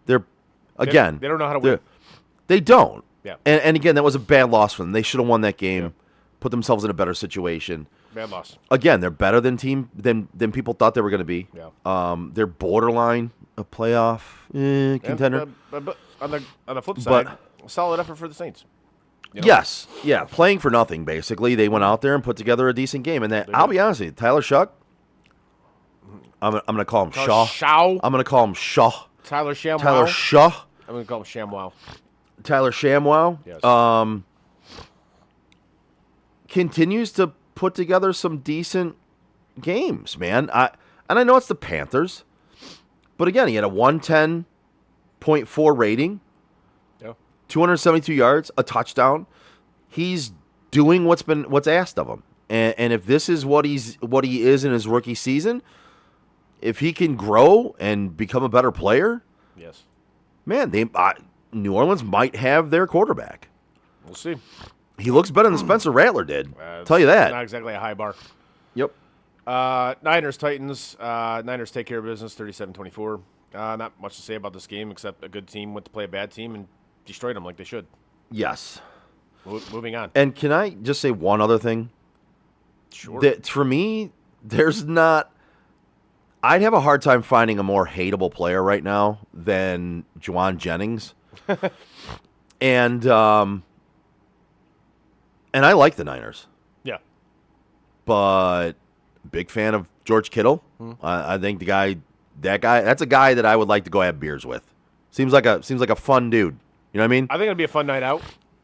They're again. They don't know how to win. They don't. Yeah. And again, that was a bad loss for them. They should have won that game. Yeah. Put themselves in a better situation. Bad loss. Again, they're better than people thought they were going to be. Yeah. They're borderline a playoff contender. But on the flip side, a solid effort for the Saints. You know? Yes. Yeah. Playing for nothing, basically. They went out there and put together a decent game. And I'll be honest with you, Tyler Shuck, I'm going to call him Shaw. I'm going to call him Shaw. Tyler Shamwow. Tyler Shaw. I'm going to call him Shamwow. Tyler Shamwow. Yes. Continues to put together some decent games, man. And I know it's the Panthers, but again, he had a 110.4 rating, 272 yards, a touchdown. He's doing what's asked of him, and if this is what he is in his rookie season, if he can grow and become a better player, yes, man, New Orleans might have their quarterback. We'll see. He looks better than Spencer Rattler did. Tell you that. Not exactly a high bar. Yep. Niners, Titans. Niners take care of business, 37-24. Not much to say about this game except a good team went to play a bad team and destroyed them like they should. Yes. Moving on. And can I just say one other thing? Sure. That for me, there's not. I'd have a hard time finding a more hateable player right now than Juwan Jennings. And I like the Niners. Yeah. But big fan of George Kittle. I think that's a guy that I would like to go have beers with. Seems like a fun dude. You know what I mean? I think it'd be a fun night out.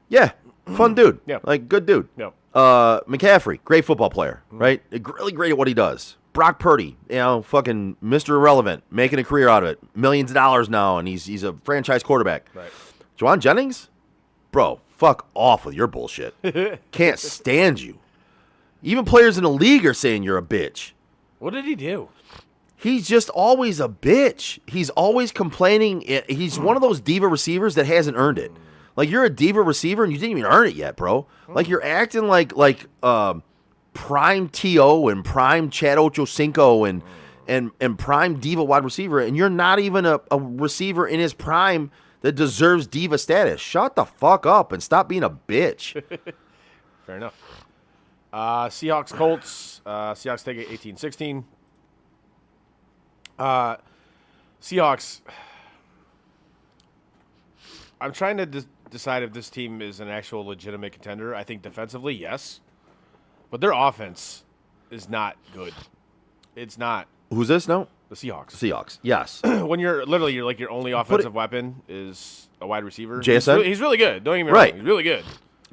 Yeah. Fun dude. Yeah. Like good dude. Yeah. McCaffrey, great football player, right? Really great at what he does. Brock Purdy, fucking Mr. Irrelevant, making a career out of it. Millions of dollars now, and he's a franchise quarterback. Right. Juwan Jennings? Bro, fuck off with your bullshit. Can't stand you. Even players in the league are saying you're a bitch. What did he do? He's just always a bitch. He's always complaining. He's one of those diva receivers that hasn't earned it. Like, you're a diva receiver, and you didn't even earn it yet, bro. Like, you're acting like prime T.O. and prime Chad Ochocinco and prime diva wide receiver, and you're not even a receiver in his prime that deserves diva status. Shut the fuck up and stop being a bitch. Fair enough. Seahawks, Colts. Seahawks take it 18-16. Seahawks. I'm trying to decide if this team is an actual legitimate contender. I think defensively, yes. But their offense is not good. It's not. Who's this? No? The Seahawks. Seahawks, yes. When your only offensive weapon is a wide receiver. JSN? He's really good. Don't get me wrong. Right. He's really good.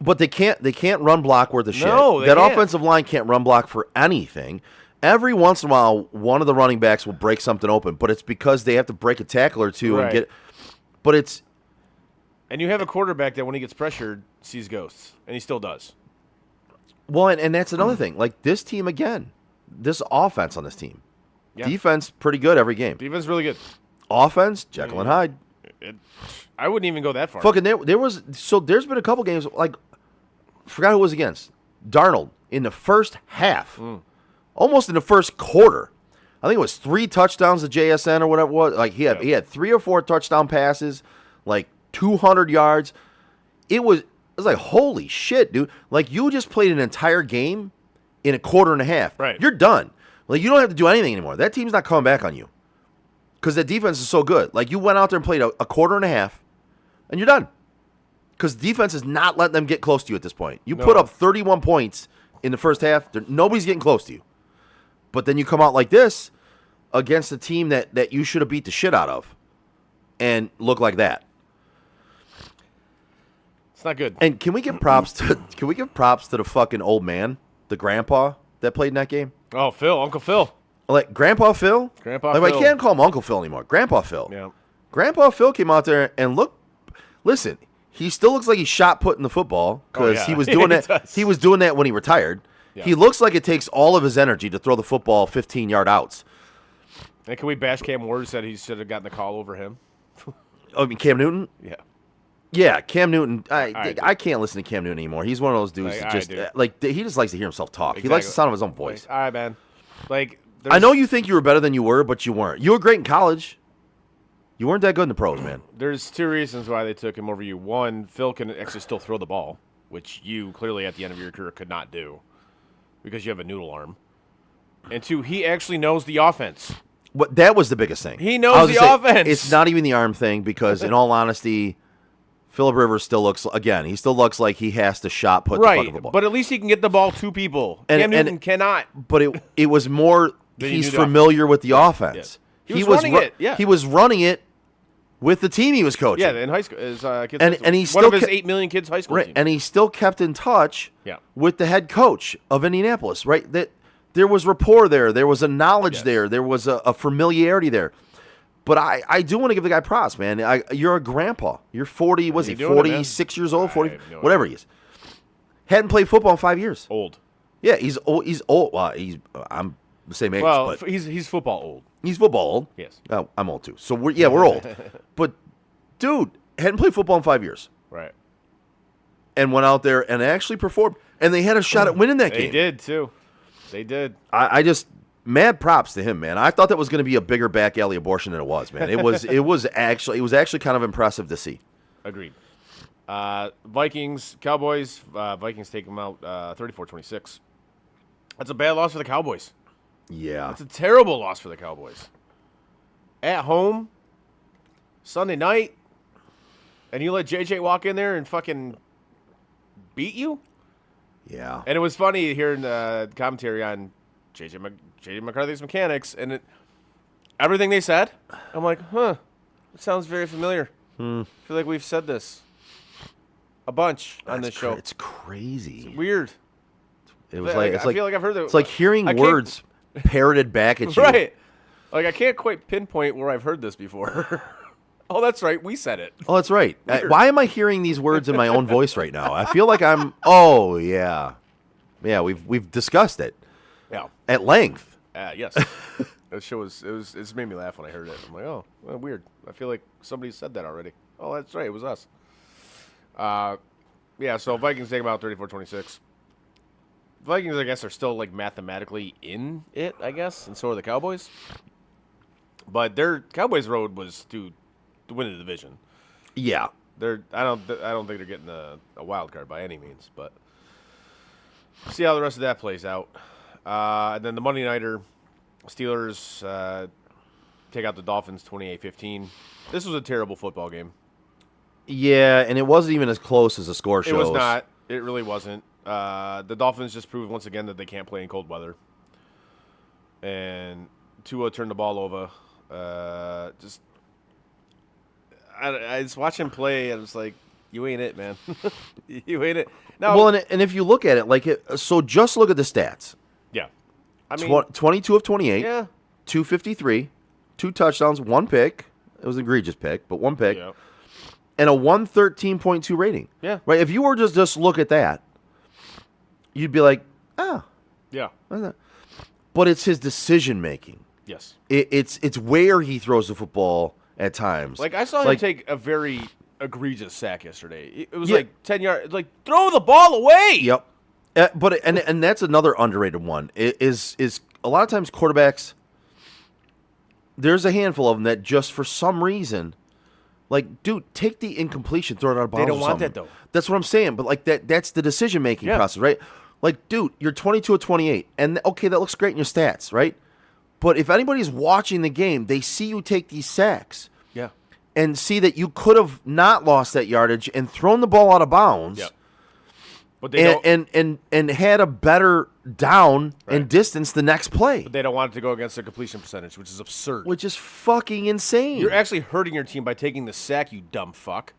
But they can't run block worth a shit. No, they that can't. offensive line can't run block for anything. Every once in a while, one of the running backs will break something open, but it's because they have to break a tackle or two and Right. get. But it's And you have a quarterback that when he gets pressured sees ghosts, and he still does. well, and that's another thing. Like this team again, this offense on this team, Yeah. defense pretty good every game. Defense really good. Offense, Jekyll and Hyde. I wouldn't even go that far. Fucking there's been a couple games like forgot who it was against Darnold in the first half, almost in the first quarter. I think it was 3 touchdowns to JSN or whatever it was. Like he had 3 or 4 touchdown passes, like 200 yards. It was like holy shit, dude! Like you just played an entire game in a quarter and a half. Right. You're done. Like you don't have to do anything anymore. That team's not coming back on you because that defense is so good. Like you went out there and played a quarter and a half, and you're done. because defense is not letting them get close to you at this point. You put up 31 points in the first half. Nobody's getting close to you. But then you come out like this against a team that you should have beat the shit out of and look like that. It's not good. And can we give props to the fucking old man, the grandpa that played in that game? Oh, Phil, Uncle Phil. Like Grandpa Phil? Grandpa like, Phil. I can't call him Uncle Phil anymore. Grandpa Phil. Yeah. Grandpa Phil came out there and listen, he still looks like he shot put in the football because he was doing that. does. He was doing that when he retired. Yeah. He looks like it takes all of his energy to throw the football 15-yard outs. And can we bash Cam Ward said he should have gotten the call over him? I mean, Cam Newton? Yeah. Yeah, Cam Newton. I I can't listen to Cam Newton anymore. He's one of those dudes that just he just likes to hear himself talk. He likes the sound of his own voice. All right, man. Like, I know you think you were better than you were, but you weren't. You were great in college. You weren't that good in the pros, man. There's two reasons why they took him over you. One, Phil can actually still throw the ball, which you clearly at the end of your career could not do because you have a noodle arm. And two, he actually knows the offense. What that was the biggest thing. He knows the offense. It's not even the arm thing because, in all honesty, Phillip Rivers still looks like he has to shot put the fucking ball. But at least he can get the ball to people. Cam Newton cannot. But it was more he's familiar with the offense. Yes. He was running it. Yeah. He was running it with the team he was coaching. Yeah, in high school, his kids and he one still of his 8 million kids high school team. And he still kept in touch with the head coach of Indianapolis. Right, that there was rapport there, there was a knowledge there, there was a familiarity there. But I do want to give the guy props, man. You're a grandpa. You're 40. Was he 46 years old? 40, whatever he is. Hadn't played football in 5 years. Old. Yeah, he's old. He's old. Well, I'm the same age. Well, but he's football old. He's football old. Yes. Oh, I'm old too. So we're old. But dude, hadn't played football in 5 years. Right. And went out there and actually performed. And they had a shot at winning that game. They did too. They did. I just mad props to him, man. I thought that was going to be a bigger back alley abortion than it was, man. It was actually kind of impressive to see. Agreed. Vikings, Cowboys. Vikings take them out 34-26. That's a bad loss for the Cowboys. Yeah. That's a terrible loss for the Cowboys. At home, Sunday night, and you let JJ walk in there and fucking beat you? Yeah. And it was funny hearing the commentary on JJ McCarthy's mechanics, and everything they said, I'm like, it sounds very familiar. I feel like we've said this a bunch on this show. It's crazy. It's weird. It was I feel like I've heard that. It's like hearing words parroted back at you. Right. Like, I can't quite pinpoint where I've heard this before. Oh, that's right. We said it. Oh, that's right. Why am I hearing these words in my own voice right now? I feel like I'm. Oh yeah, yeah. We've discussed it. Yeah. At length. Yes. That show was. It just made me laugh when I heard it. I'm like, oh, well, weird. I feel like somebody said that already. Oh, that's right. It was us. Yeah. So Vikings take them out 34-26. Vikings, I guess, are still like mathematically in it, I guess, and so are the Cowboys. But their Cowboys' road was to win the division. Yeah. I don't think they're getting a wild card by any means, but see how the rest of that plays out. And then the Monday Nighter, Steelers take out the Dolphins 28-15. This was a terrible football game. Yeah, and it wasn't even as close as the score shows. It was not. It really wasn't. The Dolphins just proved once again that they can't play in cold weather. And Tua turned the ball over. I just watch him play, and it's like, you ain't it, man. You ain't it. Now, well, and if you look at it, so just look at the stats. Yeah. I mean, 22 of 28. Yeah. 253, 2 touchdowns, 1 pick. It was an egregious pick, but 1 pick. Yeah. And a 113.2 rating. Yeah. Right? If you were just look at that, you'd be like, yeah. But it's his decision making. Yes. It's where he throws the football at times. Like, I saw him take a very egregious sack yesterday. It was like 10 yards. Like, throw the ball away. Yep. But that's another underrated one. Is a lot of times quarterbacks, there's a handful of them that just for some reason, like, dude, take the incompletion, throw it out of bounds. They don't or want something. that, though. That's what I'm saying. But like that's the decision making process, right? Like, dude, you're 22 of 28, and okay, that looks great in your stats, right? But if anybody's watching the game, they see you take these sacks. Yeah. and see that you could have not lost that yardage and thrown the ball out of bounds. Yep. But they don't, and had a better down and distance the next play. but they don't want it to go against their completion percentage, which is absurd. Which is fucking insane. You're actually hurting your team by taking the sack, you dumb fuck.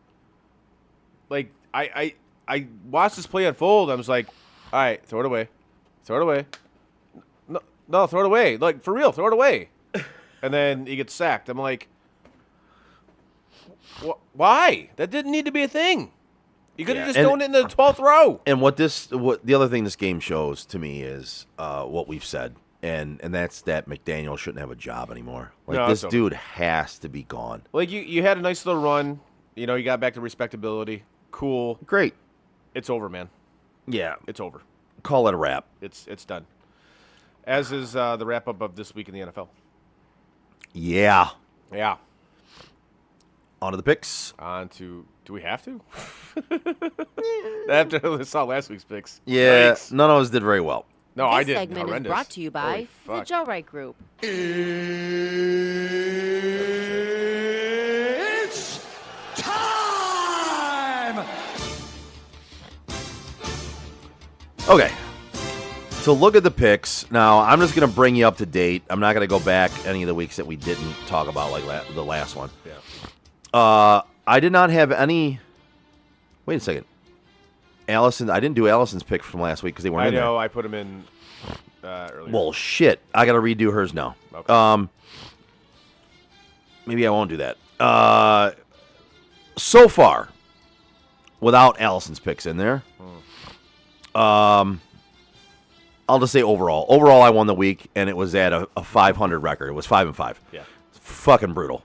Like, I watched this play unfold. I was like, all right, throw it away. Throw it away. No, throw it away. Like, for real, throw it away. And then he gets sacked. I'm like, why? That didn't need to be a thing. You could have just thrown it in the 12th row. And what the other thing this game shows to me is what we've said, and that's that McDaniel shouldn't have a job anymore. Like, No, this it's dude has to be gone. Like, you had a nice little run. You know, you got back to respectability. Cool. Great. It's over, man. Yeah. It's over. Call it a wrap. It's done. As is the wrap-up of this week in the NFL. Yeah. Yeah. On to the picks. On to... Do we have to? After I saw last week's picks. Yeah. Yikes. None of us did very well. No, This I didn't. segment Horrendous. is brought to you by Holy the fuck. Joe Wright Group. It's time! Okay. So look at the picks. Now, I'm just going to bring you up to date. I'm not going to go back any of the weeks that we didn't talk about, like the last one. Yeah. I did not have any. Wait a second. Allison, I didn't do Allison's pick from last week because they weren't I in know. I put him in earlier. there. Well, shit. I got to redo hers now. Okay. Maybe I won't do that. So far, without Allison's picks in there, I'll just say overall. Overall, I won the week, and it was at a 500 record. It was 5-5. Yeah. Fucking brutal.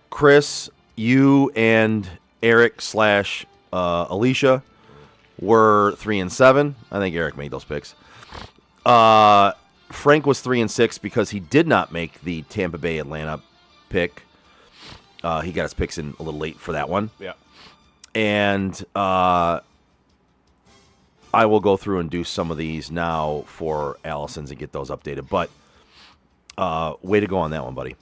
Chris, you and Eric / Alicia were 3-7. I think Eric made those picks. Frank was 3-6 because he did not make the Tampa Bay Atlanta pick. He got his picks in a little late for that one. Yeah. And I will go through and do some of these now for Allison's and get those updated. But way to go on that one, buddy.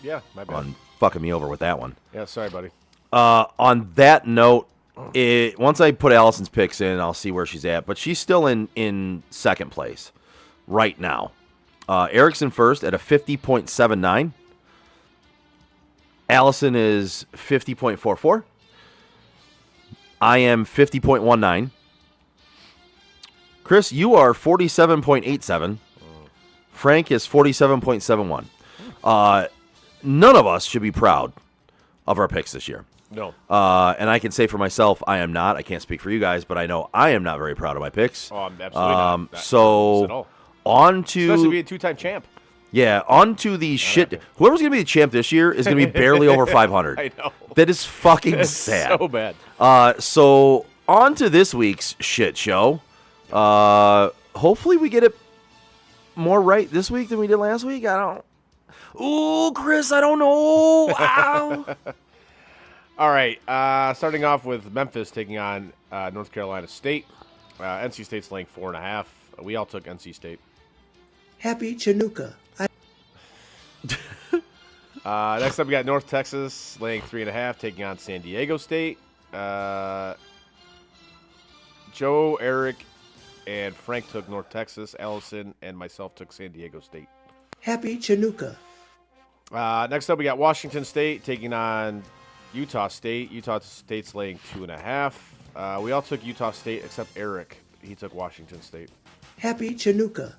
Yeah, my bad. On fucking me over with that one. Yeah, sorry, buddy. On that note, once I put Allison's picks in, I'll see where she's at. But she's still in second place right now. Eric's in first at a 50.79. Allison is 50.44. I am 50.19. Chris, you are 47.87. Frank is 47.71. None of us should be proud of our picks this year. No. And I can say for myself, I am not. I can't speak for you guys, but I know I am not very proud of my picks. Oh, I'm absolutely not. Not at So all. on Especially to being a two-time champ. on to the shit. Whoever's gonna be the champ this year is gonna be barely over 500. I know. That is fucking It's sad. so bad. So on to this week's shit show. Hopefully we get it more right this week than we did last week. I don't. Ooh, Chris, I don't know. Ow. All right. Starting off with Memphis taking on North Carolina State. NC State's laying 4.5. We all took NC State. Happy Chinooka. Next up, we got North Texas laying 3.5, taking on San Diego State. Joe, Eric, and Frank took North Texas. Allison and myself took San Diego State. Happy Chinooka. Next up, we got Washington State taking on Utah State. Utah State's laying 2.5. We all took Utah State except Eric. He took Washington State. Happy Chinooka.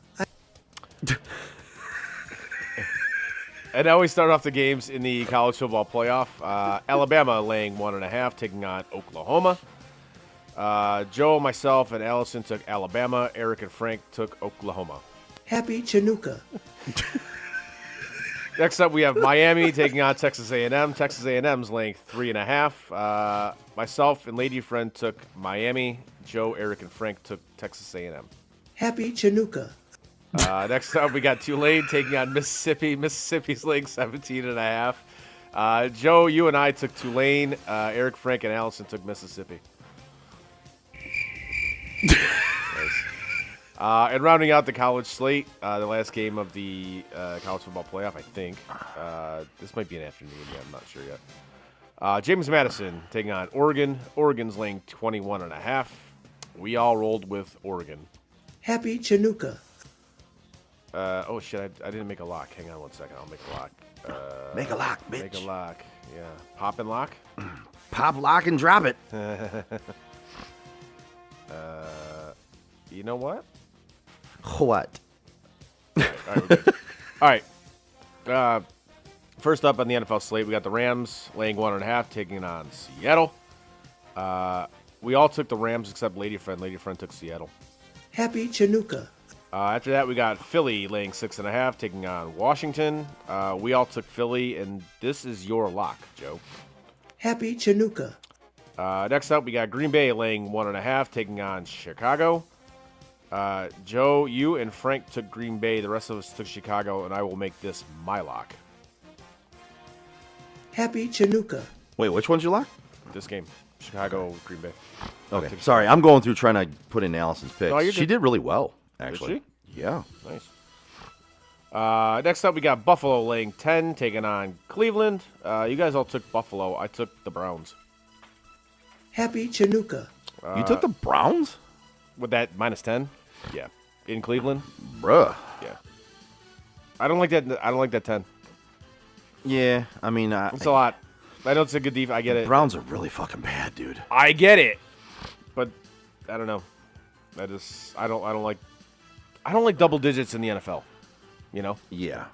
And now we start off the games in the college football playoff. Alabama laying 1.5, taking on Oklahoma. Joe, myself, and Allison took Alabama. Eric and Frank took Oklahoma. Happy Chinooka. Next up, we have Miami taking on Texas A&M. Texas A&M's laying 3.5. Myself and lady friend took Miami. Joe, Eric, and Frank took Texas A&M. Happy Chinooka. Next up, we got Tulane taking on Mississippi. Mississippi's laying 17.5. Joe, you and I took Tulane. Eric, Frank, and Allison took Mississippi. Nice. And rounding out the college slate, the last game of the college football playoff, I think. This might be an afternoon game. I'm not sure yet. James Madison taking on Oregon. Oregon's laying 21.5. We all rolled with Oregon. Happy Chinooka. Oh, shit. I didn't make a lock. Hang on one second. I'll make a lock. Make a lock, bitch. Make a lock. Yeah. Pop and lock? Pop, lock, and drop it. You know what? What? All right, we're good. All right. First up on the NFL slate, we got the Rams laying 1.5, taking on Seattle. We all took the Rams except Lady Friend. Lady Friend took Seattle. Happy Chinooka. After that, we got Philly laying 6.5, taking on Washington. We all took Philly, and this is your lock, Joe. Happy Chinooka. Next up, we got Green Bay laying 1.5, taking on Chicago. Joe, you and Frank took Green Bay. The rest of us took Chicago, and I will make this my lock. Happy Chinooka. Wait, which one's your lock? This game, Chicago, Green Bay. Okay, sorry. I'm going through trying to put in Allison's picks. No, you're She good. did really well, actually. Yeah. Nice. Next up, we got Buffalo laying 10, taking on Cleveland. You guys all took Buffalo. I took the Browns. Happy Chinooka. You took the Browns? With that -10? Yeah. In Cleveland? Bruh. Yeah. I don't like that 10. Yeah, I mean, It's a lot. I know it's a good defense. I get it. Browns are really fucking bad, dude. I get it. But I don't know. I don't like double digits in the NFL. You know? Yeah.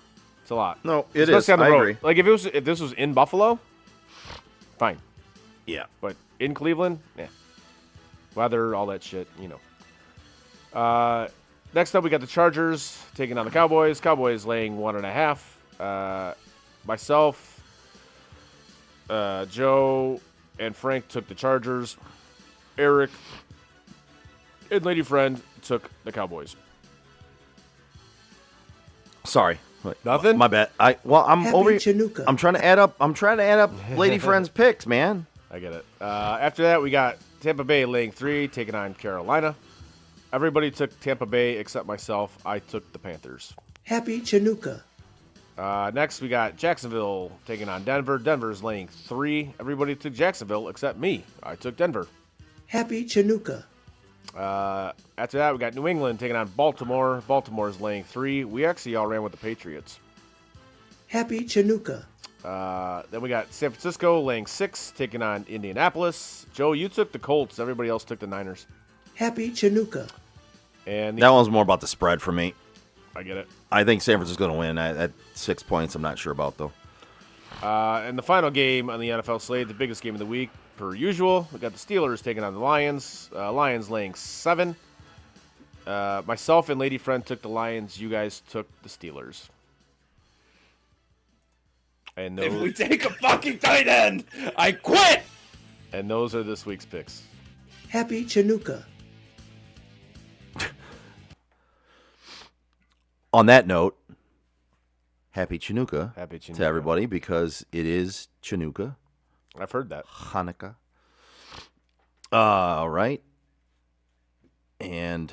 It's a lot. No, it Especially is. on the I road. agree. Like if this was in Buffalo, fine. Yeah. But in Cleveland, yeah. Weather, all that shit, you know. Next up, we got the Chargers taking on the Cowboys. Cowboys laying 1.5. Myself, Joe, and Frank took the Chargers. Eric and Lady Friend took the Cowboys. Sorry. Nothing? My bad. I'm Happy over. Chinooka. I'm trying to add up Lady Friend's picks, man. I get it. After that, we got Tampa Bay laying 3, taking on Carolina. Everybody took Tampa Bay except myself. I took the Panthers. Happy Chinooka. Next, we got Jacksonville taking on Denver. Denver's laying 3. Everybody took Jacksonville except me. I took Denver. Happy Chinooka. After that, we got New England taking on Baltimore. Baltimore's laying 3. We actually all ran with the Patriots. Happy Chinooka. Then we got San Francisco laying 6, taking on Indianapolis. Joe, you took the Colts. Everybody else took the Niners. Happy Chinooka. And That one's more about the spread for me. I get it. I think San Francisco's going to win. At 6 points, I'm not sure about, though. And the final game on the NFL slate, the biggest game of the week, per usual, we got the Steelers taking on the Lions. Lions laying 7. Myself and Lady Friend took the Lions. You guys took the Steelers. And If we those, take a fucking tight end, I quit! and those are this week's picks. Happy Chinooka. On that note, happy Chinooka, Happy Chinooka. to everybody because it is Chinooka, I've heard that. Hanukkah. All right. And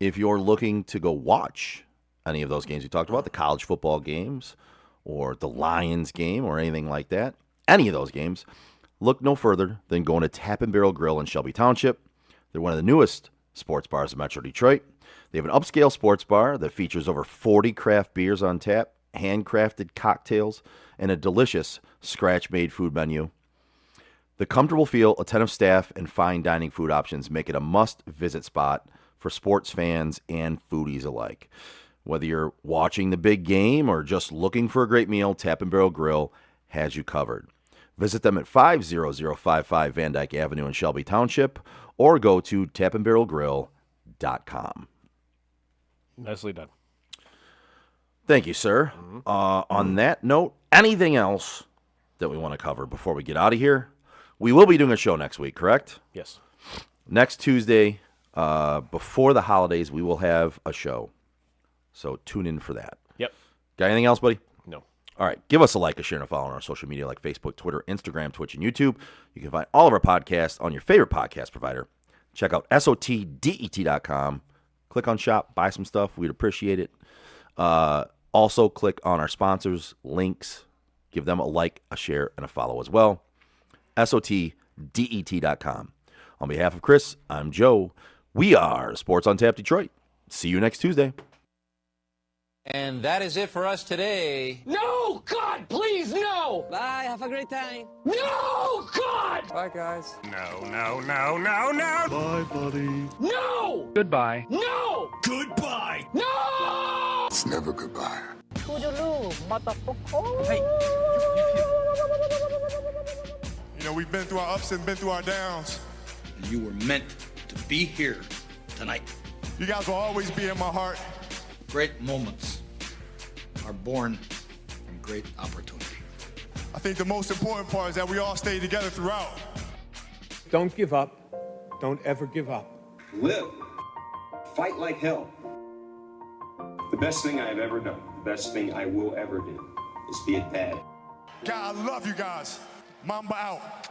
if you're looking to go watch any of those games we talked about, the college football games or the Lions game or anything like that, any of those games, look no further than going to Tap and Barrel Grill in Shelby Township. They're one of the newest sports bars in Metro Detroit. They have an upscale sports bar that features over 40 craft beers on tap, handcrafted cocktails, and a delicious scratch-made food menu. The comfortable feel, attentive staff, and fine dining food options make it a must-visit spot for sports fans and foodies alike. Whether you're watching the big game or just looking for a great meal, Tap and Barrel Grill has you covered. Visit them at 50055 Van Dyke Avenue in Shelby Township or go to tapandbarrelgrill.com. Nicely done. Thank you, sir. On that note, anything else that we want to cover before we get out of here? We will be doing a show next week, correct? Yes. Next Tuesday, before the holidays, we will have a show. So tune in for that. Yep. Got anything else, buddy? No. All right. Give us a like, a share, and a follow on our social media like Facebook, Twitter, Instagram, Twitch, and YouTube. You can find all of our podcasts on your favorite podcast provider. Check out SOTDET.com Click on shop, buy some stuff. We'd appreciate it. Also, click on our sponsors' links. Give them a like, a share, and a follow as well. SOTDET.com. On behalf of Chris, I'm Joe. We are Sports on Tap Detroit. See you next Tuesday. And that is it for us today. No! God, please, no! Bye. Have a great time. No! God! Bye, guys. No, no, no, no, no. Bye, buddy. No! Goodbye. No! Goodbye. No! It's never goodbye. You know, we've been through our ups and been through our downs. You were meant to be here tonight. You guys will always be in my heart. Great moments are born from great opportunity. I think the most important part is that we all stay together throughout. Don't give up. Don't ever give up. Live. Fight like hell. The best thing I have ever done, the best thing I will ever do, is be a dad. God, I love you guys. Mamba out.